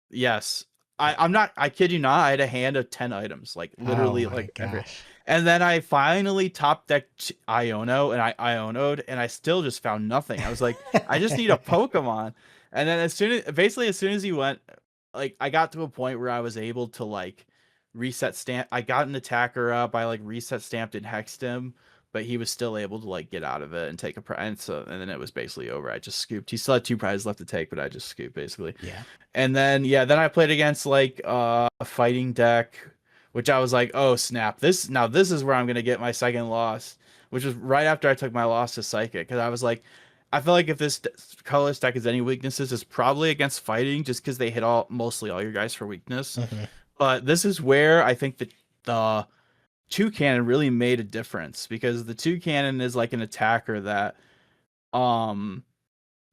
Yes. I'm not, I kid you not, I had a hand of 10 items, like Oh literally my like every, gosh. and then I finally top decked Iono and I Ionoed and I still just found nothing. I was like, I just need a Pokemon. And then as soon as he went, like I got to a point where I was able to like reset stamp. I got an attacker up. I like reset stamped and hexed him, but he was still able to like get out of it and take a prize. And then it was basically over. I just scooped. He still had two prizes left to take, but I just scooped basically. Yeah. And then yeah, then I played against like a fighting deck, which I was like, oh snap, this is where I'm gonna get my second loss, which was right after I took my loss to Psychic, because I was like, I feel like if this colorless deck has any weaknesses, it's probably against fighting, just because they hit mostly all your guys for weakness. Hmm. But this is where I think that the two cannon really made a difference, because the two cannon is like an attacker that um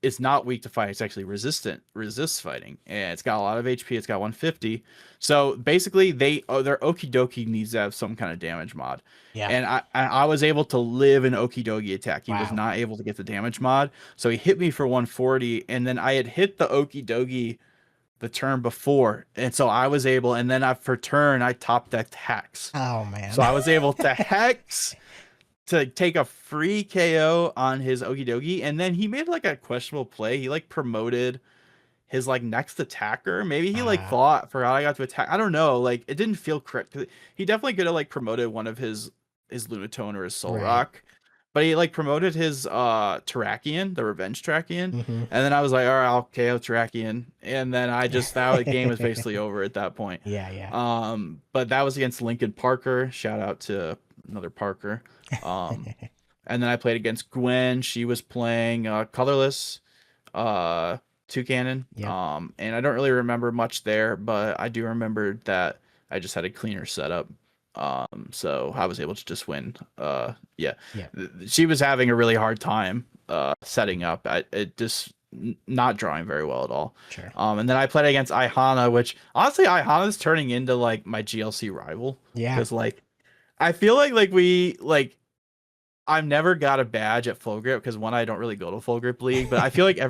it's not weak to fight. It's actually resists fighting, and it's got a lot of HP. It's got 150. So basically, their Okie Dokie needs to have some kind of damage mod, Yeah. and I was able to live an Okie Dokie attack. He was Wow. not able to get the damage mod, so he hit me for 140, and then I had hit the Okie Dokie the turn before, and so I was able. And then for turn, I top decked Hex, Oh man. so I was able to Hex to take a free KO on his Okie Dokie, and then he made like a questionable play. He like promoted his like next attacker. Maybe he like forgot I got to attack. I don't know. Like it didn't feel correct. He definitely could have like promoted one of his Lunatone or his Soul Right. Rock, but he like promoted his Terrakion, the Revenge Terrakion, Hmm. and then I was like, all right, I'll KO Terrakion, and then I just that game was basically over at that point. Yeah, yeah. But that was against Lincoln Parker. Shout out to another Parker. Um, and then I played against Gwen. She was playing colorless, two cannon. Yep. And I don't really remember much there, but I do remember that I just had a cleaner setup. So I was able to just win. Yeah, Yeah. she was having a really hard time setting up. It just not drawing very well at all. Sure. And then I played against Ihana, which honestly Ihana's turning into like my GLC rival. Yeah. Because like I feel like we like I've never got a badge at Full Grip because one, I don't really go to Full Grip League, but I feel like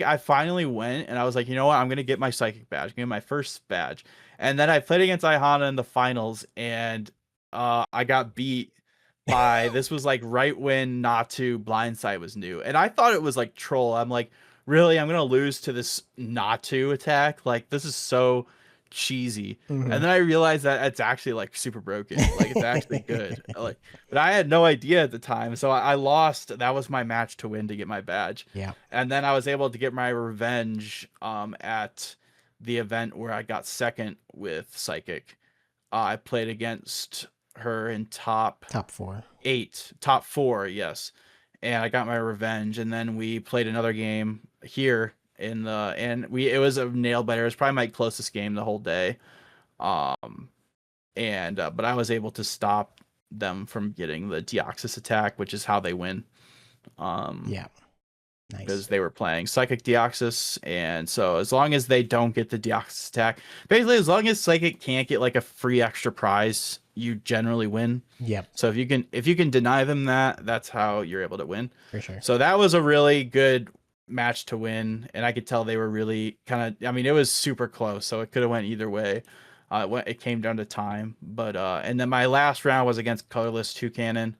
I finally went and I was like, you know what, I'm gonna get my Psychic badge, I'm gonna get my first badge. And then I played against Ihana in the finals, and I got beat by this was like right when Natu Blindside was new. And I thought it was like troll. I'm like, really? I'm gonna lose to this Natu attack? Like this is so cheesy. Hmm. And then I realized that it's actually like super broken. Like it's actually good. Like, but I had no idea at the time. So I lost. That was my match to win to get my badge. Yeah. And then I was able to get my revenge at the event where I got second with Psychic. I played against her in top Top four. top four, yes. And I got my revenge. And then we played another game here it was a nail biter. It was probably my closest game the whole day. Um, and but I was able to stop them from getting the Deoxys attack, which is how they win. Um, Yeah. Nice. because they were playing Psychic Deoxys, and so as long as they don't get the Deoxys attack, basically as long as Psychic can't get like a free extra prize, you generally win. Yep. So if you can deny them that, that's how you're able to win. For sure. So that was a really good match to win, and I could tell they were really kind of. I mean, it was super close, so it could have went either way. It came down to time, but and then my last round was against Colorless Two Cannon,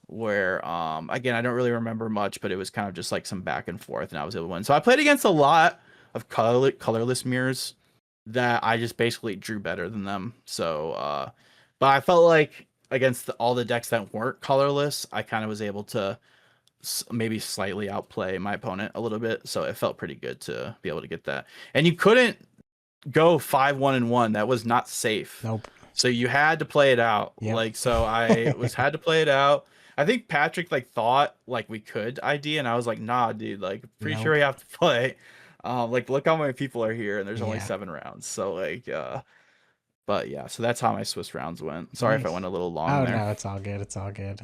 where again I don't really remember much, but it was kind of just like some back and forth, and I was able to win. So I played against a lot of colorless mirrors that I just basically drew better than them. So but I felt like against all the decks that weren't colorless, I kind of was able to maybe slightly outplay my opponent a little bit. So it felt pretty good to be able to get that. And you couldn't go 5-1-1. That was not safe. Nope. So you had to play it out. Yep. Like, so I had to play it out. I think Patrick like thought like we could ID, and I was like, nah, dude, like pretty Nope. sure we have to play. Like look how many people are here, and there's only Yeah. 7 rounds. So like, but yeah, so that's how my Swiss rounds went. Sorry if I Nice. went a little long Oh there. no, it's all good. It's all good.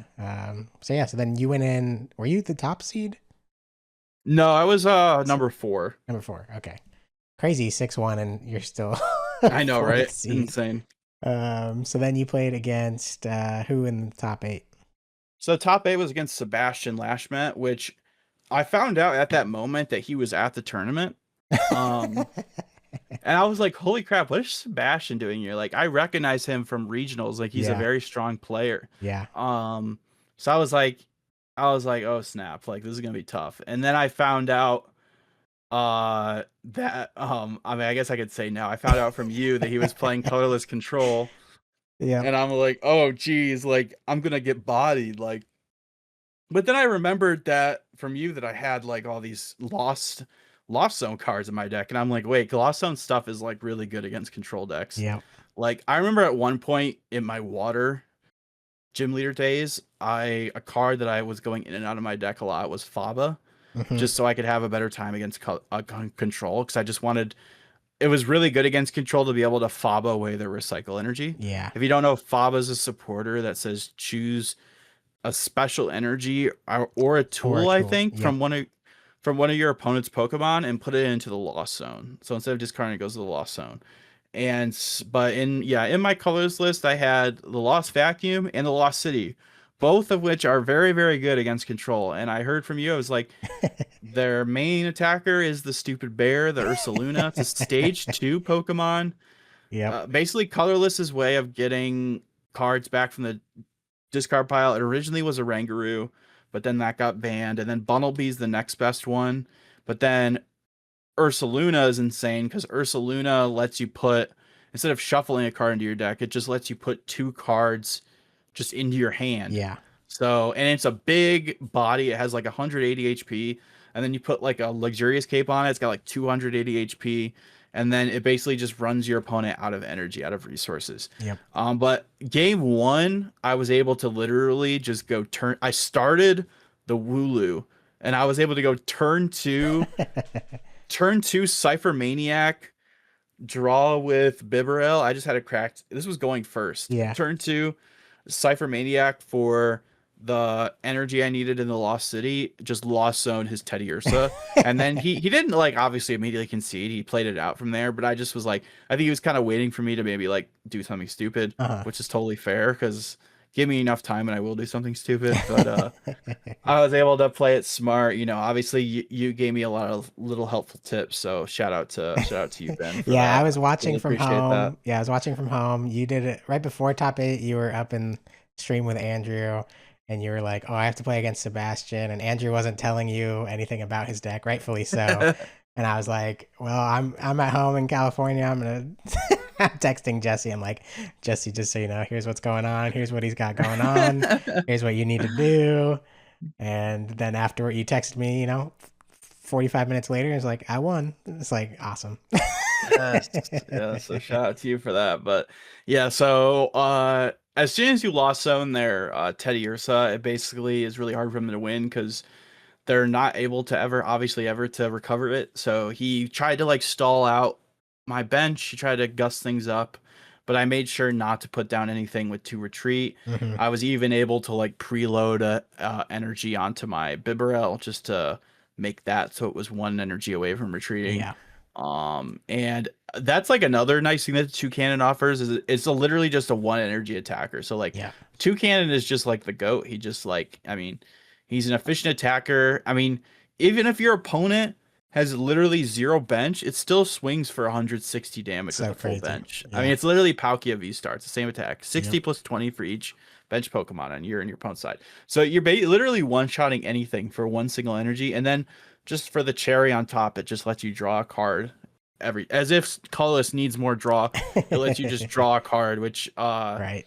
So yeah, so then you went in. Were you the top seed? No, I was number 4. Number 4. Okay. Crazy 6-1, and you're still I know, fourth right? seed. Insane. So then you played against who in the top 8? So top 8 was against Sebastian Lashmet, which I found out at that moment that he was at the tournament. And I was like, holy crap, what is Sebastian doing here? Like, I recognize him from regionals. Like, he's a very strong player. Yeah. So I was like, oh snap, like this is gonna be tough. And then I found out that I mean, I guess I could say now, I found out from you that he was playing colorless control. Yeah. And I'm like, oh geez, like I'm gonna get bodied. Like, but then I remembered that from you that I had like all these lost zone cards in my deck, and I'm like, wait, lost zone stuff is like really good against control decks. Yeah. Like I remember at one point in my water gym leader days, a card that I was going in and out of my deck a lot was Faba, just so I could have a better time against control, because I just wanted. It was really good against control to be able to Faba away their recycle energy. Yeah. If you don't know, Faba is a supporter that says choose a special energy or a tool, I think, from one of your opponent's Pokemon and put it into the lost zone. So instead of discarding, it goes to the lost zone. And but in my colors list, I had the Lost Vacuum and the Lost City, both of which are very, very good against control. And I heard from you, I was like, their main attacker is the stupid bear, the Ursaluna. It's a stage 2 Pokemon. Yeah. Basically, colorless's way of getting cards back from the discard pile. It originally was a Rangaroo, but then that got banned. And then Bunnelby's the next best one. But then Ursaluna is insane because Ursaluna lets you put, instead of shuffling a card into your deck, it just lets you put 2 cards just into your hand. Yeah. So, and it's a big body. It has like 180 HP. And then you put like a luxurious cape on it. It's got like 280 HP. And then it basically just runs your opponent out of energy, out of resources. Yep. But game 1, I was able to literally just go turn. I started the Wooloo, and I was able to go turn 2 Cypher Maniac, draw with Bibarel. I just had a cracked. This was going first. Yeah. Turn 2 Cypher Maniac for the energy I needed in the Lost City. Just lost zone his Teddy Ursa. And then he didn't like obviously immediately concede. He played it out from there. But I just was like, I think he was kind of waiting for me to maybe like do something stupid, which is totally fair because give me enough time and I will do something stupid. But I was able to play it smart. You know, obviously you gave me a lot of little helpful tips. So shout out to you, Ben. For yeah, that. I was watching Really from appreciate home. that. Yeah, I was watching from home. You did it right before top 8. You were up in stream with Andrew, and you were like, "Oh, I have to play against Sebastian," and Andrew wasn't telling you anything about his deck, rightfully so. And I was like, "Well, I'm at home in California. I'm gonna." I'm texting Jesse. I'm like, Jesse, just so you know, here's what's going on. Here's what he's got going on. Here's what you need to do. And then after you texted me, you know, 45 minutes later, it's like, I won. It's like, awesome. Yes. Yeah, so shout out to you for that. But yeah, so as soon as you lost zone their Teddy Ursa, it basically is really hard for them to win because they're not able to ever to recover it. So he tried to like stall out my bench. He tried to gust things up, but I made sure not to put down anything with 2 retreat. Hmm. I was even able to like preload energy onto my Bibarel just to make that so it was 1 energy away from retreating. Yeah. And that's like another nice thing that Two Cannon offers is it's literally just a 1 energy attacker. So like Yeah. Two Cannon is just like the GOAT. He just like, I mean, he's an efficient attacker. I mean, even if your opponent has literally 0 bench, it still swings for 160 damage with So a full crazy. bench. I mean, Yeah. it's literally Palkia V Star. It's the same attack. Yep. 60 plus 20 for each bench Pokemon on your and your opponent's side. So you're literally one-shotting anything for 1 single energy, and then just for the cherry on top, it just lets you draw a card every, as if colorless needs more draw. It lets you just draw a card, which Right.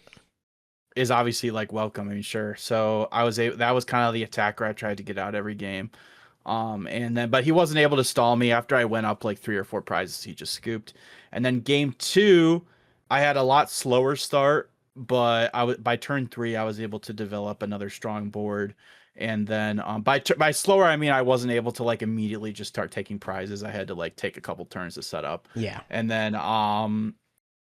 is obviously like welcome. I mean, sure. So I was able, that was kind of the attacker I tried to get out every game. And then, but he wasn't able to stall me after I went up like 3 or 4 prizes. He just scooped. And then game 2, I had a lot slower start, but by turn 3, I was able to develop another strong board. And then by slower, I mean I wasn't able to like immediately just start taking prizes. I had to like take a couple turns to set up. Yeah. And then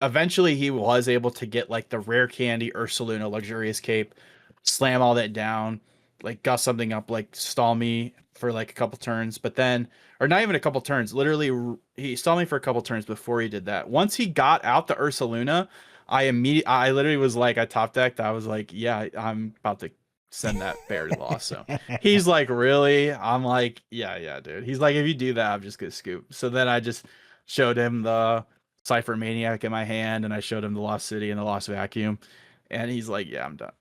eventually he was able to get like the rare candy Ursaluna luxurious cape, slam all that down, like gust something up, like stall me for like a couple turns, but then, or not even a couple turns, literally he stalled me for a couple turns before he did that. Once he got out the Ursaluna, I literally was like, I top decked. I was like, yeah, I'm about to send that bear to loss. So he's like, really? I'm like, yeah, dude. He's like, if you do that, I'm just gonna scoop. So then I just showed him the Cypher Maniac in my hand, and I showed him the Lost City and the Lost Vacuum. And he's like, yeah, I'm done.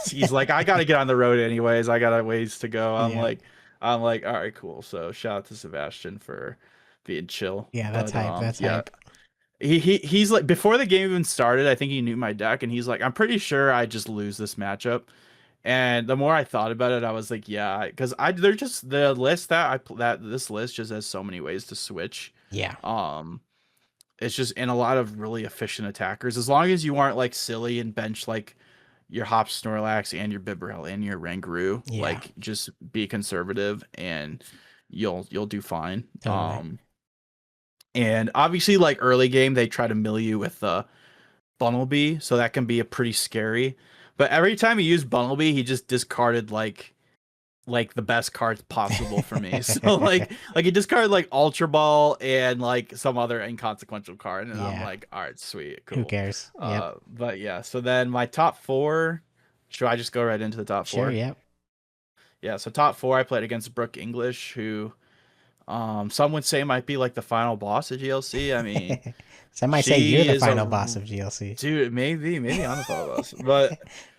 He's like, I gotta get on the road anyways. I got a ways to go. Yeah. I'm like, all right, cool. So shout out to Sebastian for being chill. Yeah. That's But hype. That's yeah, hype. he's like, before the game even started, I think he knew my deck, and he's like, I'm pretty sure I just lose this matchup. And the more I thought about it, I was like, yeah, because they're just the list that this list just has so many ways to switch. Yeah. Um, it's just in a lot of really efficient attackers. As long as you aren't like silly and bench like your Hop Snorlax and your Bibarel and your Rangaroo, Yeah. like just be conservative and you'll do fine. Totally. And obviously like early game they try to mill you with the Bunnelby, so that can be a pretty scary. But every time he used Bunnelby, he just discarded like the best cards possible for me. So like he discarded like Ultra Ball and like some other inconsequential card, and I'm Yeah. like, all right, sweet, Who cool. cares? Yep. But yeah, so then my top 4. Should I just go right into the top Sure. 4? Yep. Yeah, so top 4 I played against Brooke English, who some would say might be like the final boss of GLC. I mean, Some might say you're she the is final a boss of GLC. dude, maybe I'm the final boss, but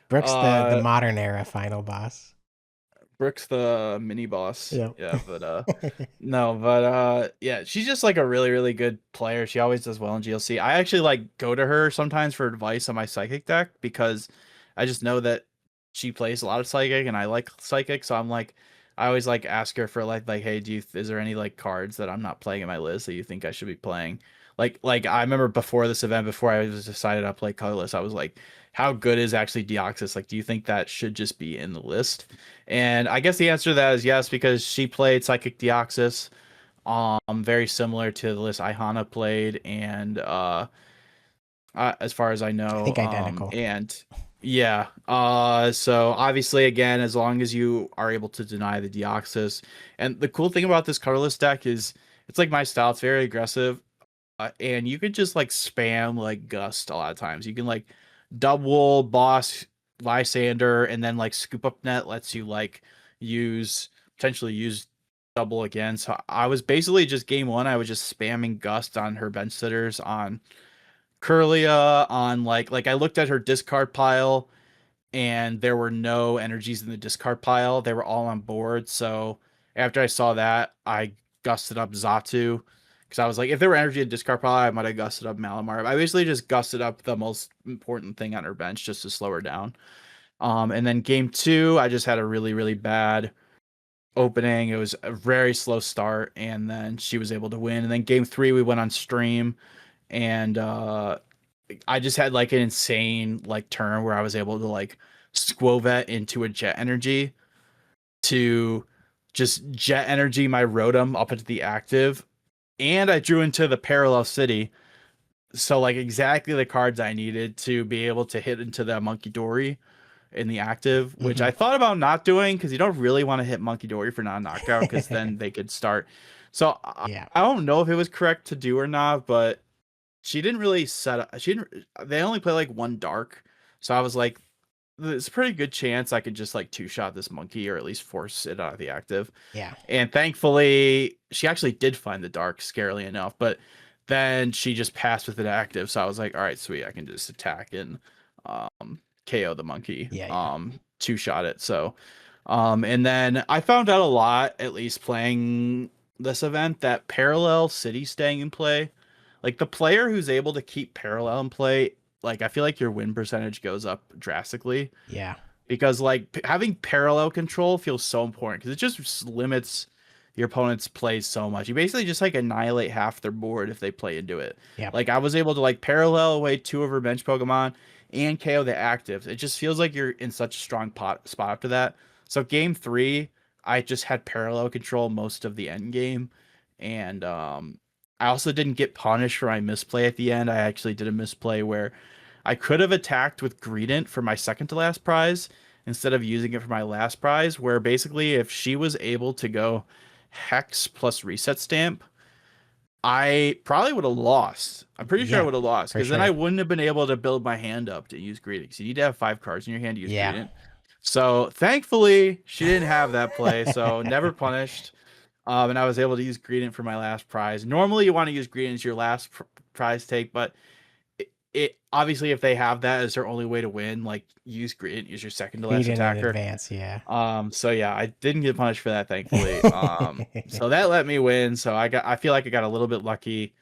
Brooks, the uh modern era final boss. Brooke's the mini boss. Yep. Yeah, but no, but yeah, she's just like a really, really good player. She always does well in GLC. I actually like go to her sometimes for advice on my psychic deck because I just know that she plays a lot of psychic and I like psychic. So I'm like, I always like ask her for like, hey, is there any like cards that I'm not playing in my list that you think I should be playing? Like I remember before this event, before I was decided to play colorless, I was like, how good is actually Deoxys? Like, do you think that should just be in the list? And I guess the answer to that is yes, because she played Psychic Deoxys, very similar to the list Ihana played, and as far as I I know, think identical. and yeah, so obviously, again, as long as you are able to deny the Deoxys, and the cool thing about this colorless deck is it's like my style, it's very aggressive, and you could just like spam like Gust a lot of times. You can like double boss Lysander and then like scoop up net lets you like potentially use double again. So I was basically just game 1, I was just spamming Gust on her bench sitters, on Curlia, on like I looked at her discard pile and there were no energies in the discard pile. They were all on board. So after I saw that, I gusted up Zatu because I was like, if there were energy in discard pile, I might have gusted up Malamar. I basically just gusted up the most important thing on her bench just to slow her down. And then game 2, I just had a really, really bad opening. It was a very slow start, and then she was able to win. And then game 3, we went on stream, and I just had like an insane like turn where I was able to like Squovet into a Jet Energy to just Jet Energy my Rotom up into the active, and I drew into the Parallel City So like exactly the cards I needed to be able to hit into the Monkey Dory in the active, which Hmm. I thought about not doing because you don't really want to hit Monkey Dory for non-knockout because then they could start. So Yeah. I don't know if it was correct to do or not, but she didn't really set up. She didn't. They only play like one dark, so I was like, there's a pretty good chance I could just like two shot this monkey or at least force it out of the active. Yeah. And thankfully, she actually did find the dark, scarily enough. But then she just passed with it active, so I was like, all right, sweet, I can just attack and KO the monkey, Yeah. Yeah. two shot it. So, and then I found out a lot, at least playing this event, that parallel city staying in play, like the player who's able to keep parallel in play, like I feel like your win percentage goes up drastically Yeah. because like having parallel control feels so important because it just limits your opponent's plays so much. You basically just like annihilate half their board if they play into it. Yeah. Like I was able to like parallel away two of her bench Pokemon and KO the actives. It just feels like you're in such a strong spot after that. So game three, I just had parallel control most of the end game, and I also didn't get punished for my misplay at the end. I actually did a misplay where I could have attacked with Greedent for my second to last prize instead of using it for my last prize, where basically if she was able to go Hex plus Reset Stamp, I probably would have lost. I'm pretty sure I Yeah. would have lost For because then I sure. wouldn't have been able to build my hand up to use Greedent. You need to have 5 cards in your hand to use Yeah. Greedent. So thankfully, she didn't have that play, so never punished. And I was able to use Greedent for my last prize. Normally, you want to use Greedent as your last prize take, but it obviously if they have that as their only way to win, like use Greedent, use your second to last Reading in attacker. advance. Yeah. So yeah, I didn't get punished for that, thankfully. So that let me win. So I feel like I got a little bit lucky.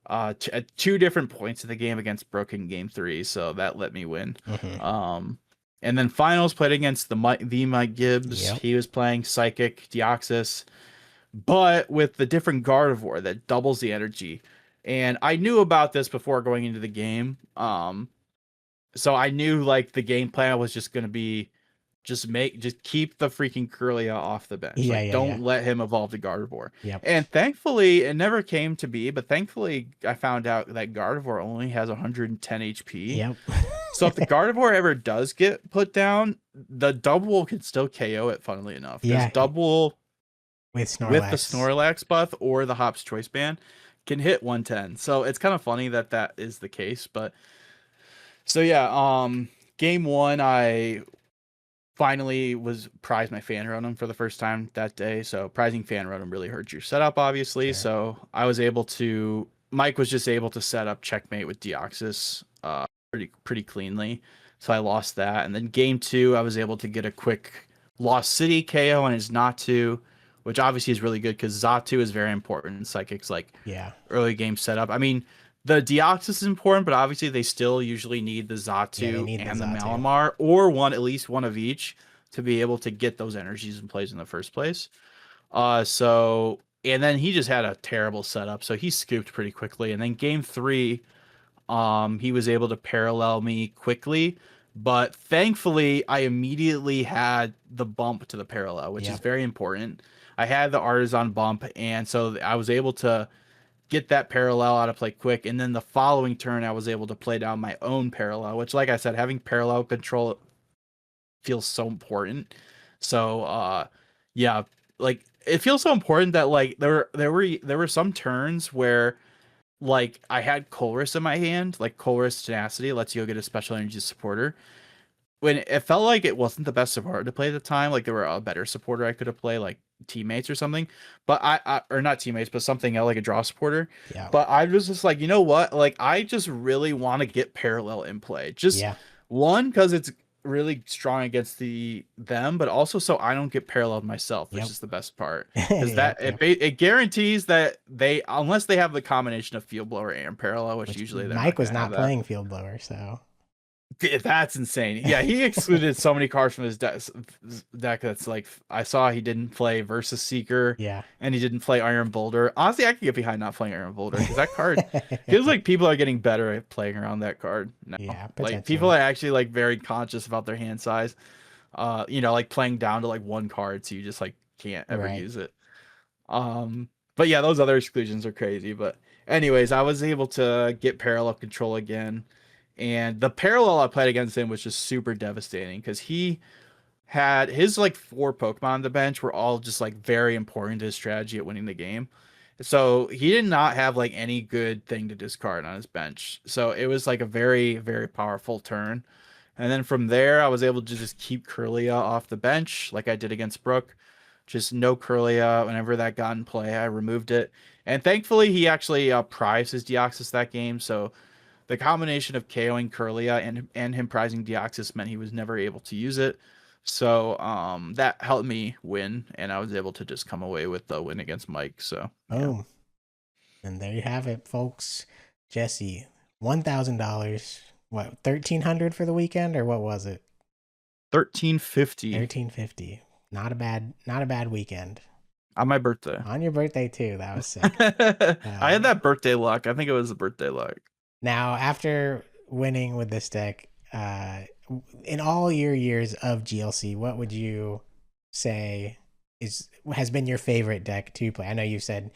At 2 different points of the game against Broken game 3, so that let me win. Hmm. Um, and then finals played against the Mike Gibbs. Yep. He was playing Psychic Deoxys, but with the different Gardevoir that doubles the energy. And I knew about this before going into the game. So I knew like the game plan was just gonna be just keep the freaking Curlia off the bench. Yeah. Like Yeah. Yeah. don't let him evolve to Gardevoir. Yep. And thankfully it never came to be, but thankfully I found out that Gardevoir only has 110 HP. Yep. So if the Gardevoir ever does get put down, the Double can still KO it, funnily enough. Because Yeah. Double With with the Snorlax. Snorlax buff or the Hop's Choice Band can hit 110. So it's kind of funny that that is the case, but so yeah, game 1 I finally was prized my fan rotom for the first time that day. So prizing fan rotom really hurts your setup, obviously. Sure. So I was able to Mike was just able to set up checkmate with Deoxys pretty cleanly. So I lost that. And then game 2, I was able to get a quick Lost City KO on his Natu, which obviously is really good because Zatu is very important in Psychic's like Yeah. early game setup. I mean, the Deoxys is important, but obviously they still usually need the Yeah. They Zatu need the and the Zatu. Malamar, or at least one of each, to be able to get those energies in place in the first place. So and then he just had a terrible setup, so he scooped pretty quickly. And then game 3, he was able to parallel me quickly, but thankfully I immediately had the bump to the parallel, which is Yep. very important. I had the artisan bump, and so I was able to get that parallel out of play quick. And then the following turn, I was able to play down my own parallel, which, like I said, having parallel control feels so important. So, yeah, like it feels so important that like there were some turns where like I had Colress in my hand, like Colress Tenacity lets you go get a special energy supporter, when it felt like it wasn't the best supporter to play at the time. Like there were a better supporter I could have played, like teammates or something. But I or not teammates, but something else like a draw supporter. Yeah. But I was just like, you know what? Like I just really want to get parallel in play. Just Yeah. one, because it's really strong against them, but also so I don't get paralleled myself, which Yep. is the best part. Because Yep. Yep. it guarantees that they, unless they have the combination of field blower and parallel, which usually they're Mike not was gonna have not that. playing Field Blower, so That's insane. Yeah, he excluded so many cards from his deck. That's like I saw he didn't play Versus Seeker, yeah. and he didn't play Iron Boulder. Honestly, I could get behind not playing Iron Boulder because that card feels like people are getting better at playing around that card now. Yeah, Like people potentially. are actually like very conscious about their hand size. Like playing down to like one card, so you just like can't ever Right. use it. But yeah, those other exclusions are crazy. But anyways, I was able to get parallel control again. And the parallel I played against him was just super devastating because he had his like four Pokemon on the bench were all just like very important to his strategy at winning the game. So he did not have like any good thing to discard on his bench. So it was like a very, very powerful turn. And then from there, I was able to just keep Curlia off the bench like I did against Brook. Just no Curlia. Whenever that got in play, I removed it. And thankfully, he actually prized his Deoxys that game. So the combination of KOing Curlia and him prizing Deoxys meant he was never able to use it. So that helped me win, and I was able to just come away with the win against Mike. So yeah, Boom. And there you have it, folks. Jesse, $1,000. What, 1,300 for the weekend, or what was it? 1350 1,350. Not a bad weekend. on my birthday. On your birthday too. That was sick. I had that birthday luck. I think it was the birthday luck. Now, after winning with this deck, in all your years of GLC, what would you say has been your favorite deck to play? I know you said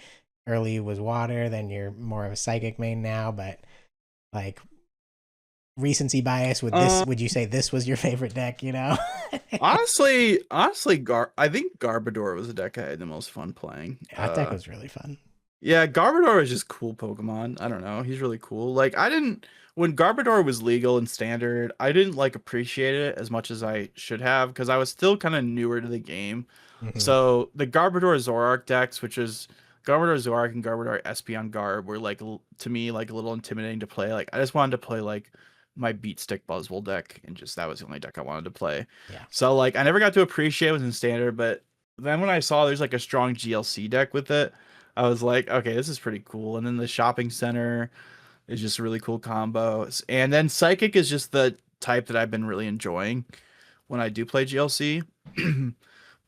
early was water, then you're more of a psychic main now, but like recency bias with this, would you say this was your favorite deck? You know, honestly, I think Garbodor was the deck I had the most fun playing. that deck was really fun. Yeah, Garbodor is just cool Pokemon. I don't know. He's really cool. Like I didn't when Garbodor was legal and standard, I didn't like appreciate it as much as I should have because I was still kind of newer to the game. Mm-hmm. So the Garbodor Zoroark decks, which is Garbodor Zoroark and Garbodor Espeon Garb, were like to me like a little intimidating to play. Like I just wanted to play like my Beat Stick Buzzwole deck, and just that was the only deck I wanted to play. Yeah. So like I never got to appreciate it was in standard, but then when I saw there's like a strong GLC deck with it, I was like, okay, this is pretty cool. And then the shopping center is just a really cool combo. And then Psychic is just the type that I've been really enjoying when I do play GLC.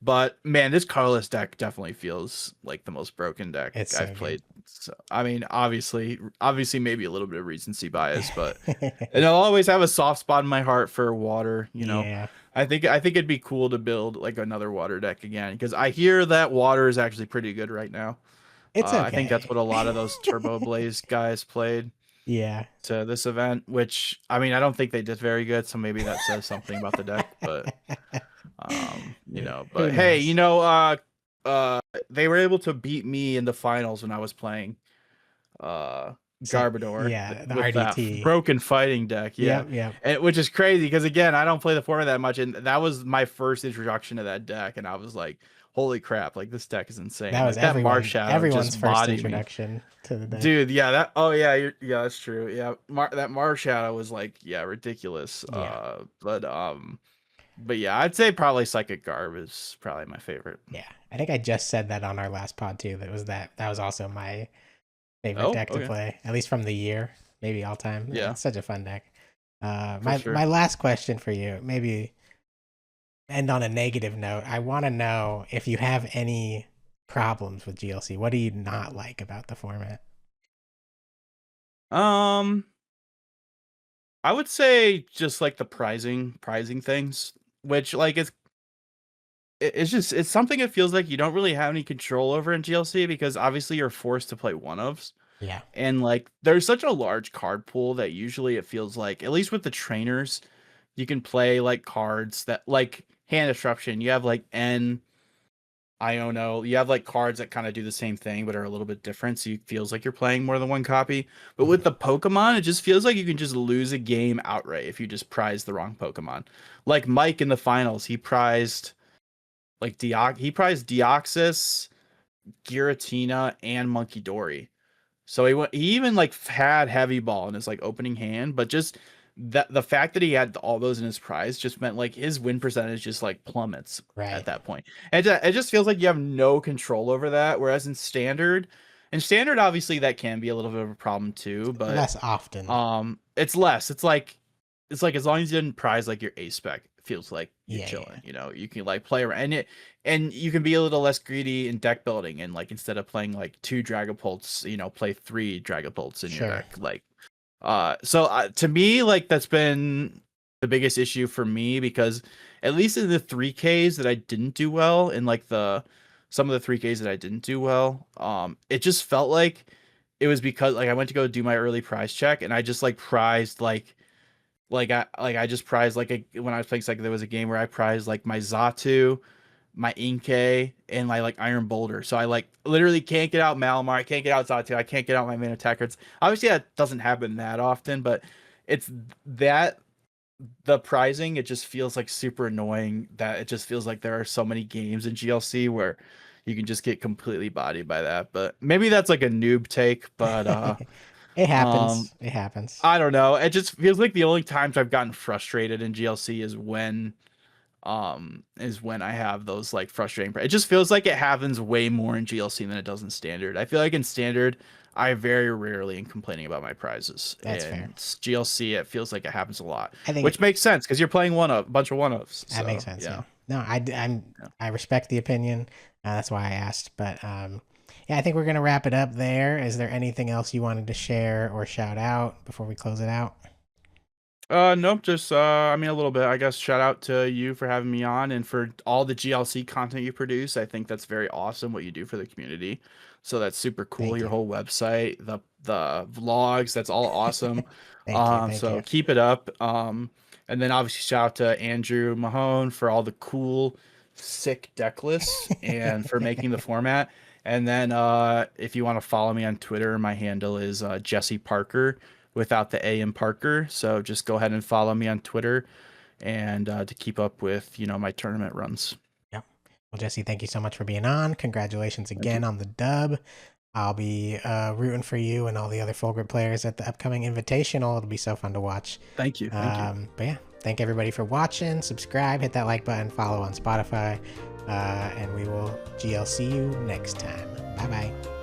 But man, this colorless deck definitely feels like the most broken deck It's so I've played. good. So, I mean, obviously, maybe a little bit of recency bias, but and I'll always have a soft spot in my heart for water. You know, Yeah. I think it'd be cool to build like another water deck again because I hear that water is actually pretty good right now. It's I think that's okay. what a lot of those Turbo Blaze guys played Yeah. to this event, which I mean, I don't think they did very good, so maybe that says something about the deck, but you know, Who but hey, you knows? know, they were able to beat me in the finals when I was playing So, Garbodor yeah, the with that RDT. broken fighting deck, yeah. Yep, yep. And which is crazy because again, I don't play the format that much, and that was my first introduction to that deck, and I was like, holy crap, like this deck is insane. That was Like that Marshadow everyone's just first bodied me. introduction to the deck. Dude, yeah, that oh yeah, yeah, that's true. Yeah, that Marshadow was like, yeah, ridiculous. Yeah. But yeah, I'd say probably Psychic Garb is probably my favorite. Yeah. I think I just said that on our last pod too. That was also my favorite Oh, deck to okay. play, at least from the year, maybe all time. Yeah, It's such a fun deck. for My sure. last question for you, maybe end on a negative note. I want to know if you have any problems with GLC. What do you not like about the format? Um, I would say just like the pricing things, which like it's just it's something it feels like you don't really have any control over in GLC because obviously you're forced to play one-ofs. Yeah. And like there's such a large card pool that usually it feels like, at least with the trainers, you can play like cards that like Hand Disruption. You have like N, Iono. You have like cards that kind of do the same thing but are a little bit different. So it feels like you're playing more than one copy. But with the Pokemon, it just feels like you can just lose a game outright if you just prize the wrong Pokemon. Like Mike in the finals, he prized Deoxys, Giratina, and Monkey Dory. So he even like had heavy ball in his like opening hand, but just that the fact that he had all those in his prize just meant like his win percentage just like plummets at Right. that point. And it just feels like you have no control over that. Whereas in standard, obviously that can be a little bit of a problem too, but Less often. it's less. It's like as long as you didn't prize like your ace spec, it feels like you're Yeah, chilling. yeah. You know, you can like play around and you can be a little less greedy in deck building and like instead of playing like two Dragapults, you know, play three Dragapults in your Sure. deck. Like, to me, like that's been the biggest issue for me because at least in the 3Ks that I didn't do well, in like some of the 3Ks that I didn't do well, it just felt like it was because like I went to go do my early prize check, and I just like prized I just prized when I was playing second, there was a game where I prized like my Zatu, my Inkay, and my like Iron Boulder. So I like literally can't get out Malamar, I can't get out Zatu, I can't get out my main attackers. Obviously that doesn't happen that often, but it's that the prizing, it just feels like super annoying that it just feels like there are so many games in GLC where you can just get completely bodied by that. But maybe that's like a noob take, but It um happens. It happens. I don't know. It just feels like the only times I've gotten frustrated in GLC is when I have those like frustrating. It just feels like it happens way more in GLC than it does in standard. I feel like in standard I very rarely am complaining about my prizes. That's fair. In GLC it feels like it happens a lot, I think which makes sense because you're playing a bunch of one-ups. that makes So sense. yeah. Yeah. No, I respect the opinion. That's why I asked. But yeah, I think we're gonna wrap it up there. Is there anything else you wanted to share or shout out before we close it out? Nope, just I mean a little bit. I guess shout out to you for having me on and for all the GLC content you produce. I think that's very awesome what you do for the community. So that's super cool. Thank Your you. whole website, the vlogs, that's all awesome. Thank you. Thank So you. keep it up. And then obviously shout out to Andrew Mahone for all the cool, sick deck lists and for making the format. And then if you want to follow me on Twitter, my handle is Jesse Parker without the A in Parker. So just go ahead and follow me on Twitter and to keep up with, my tournament runs. Yep. Well, Jesse, thank you so much for being on. Congratulations Thank you. again on the dub. I'll be rooting for you and all the other Full Grip players at the upcoming Invitational. It'll be so fun to watch. Thank you. Thank you. But yeah, thank everybody for watching. Subscribe, hit that like button, follow on Spotify, and we will GLC you next time. Bye bye.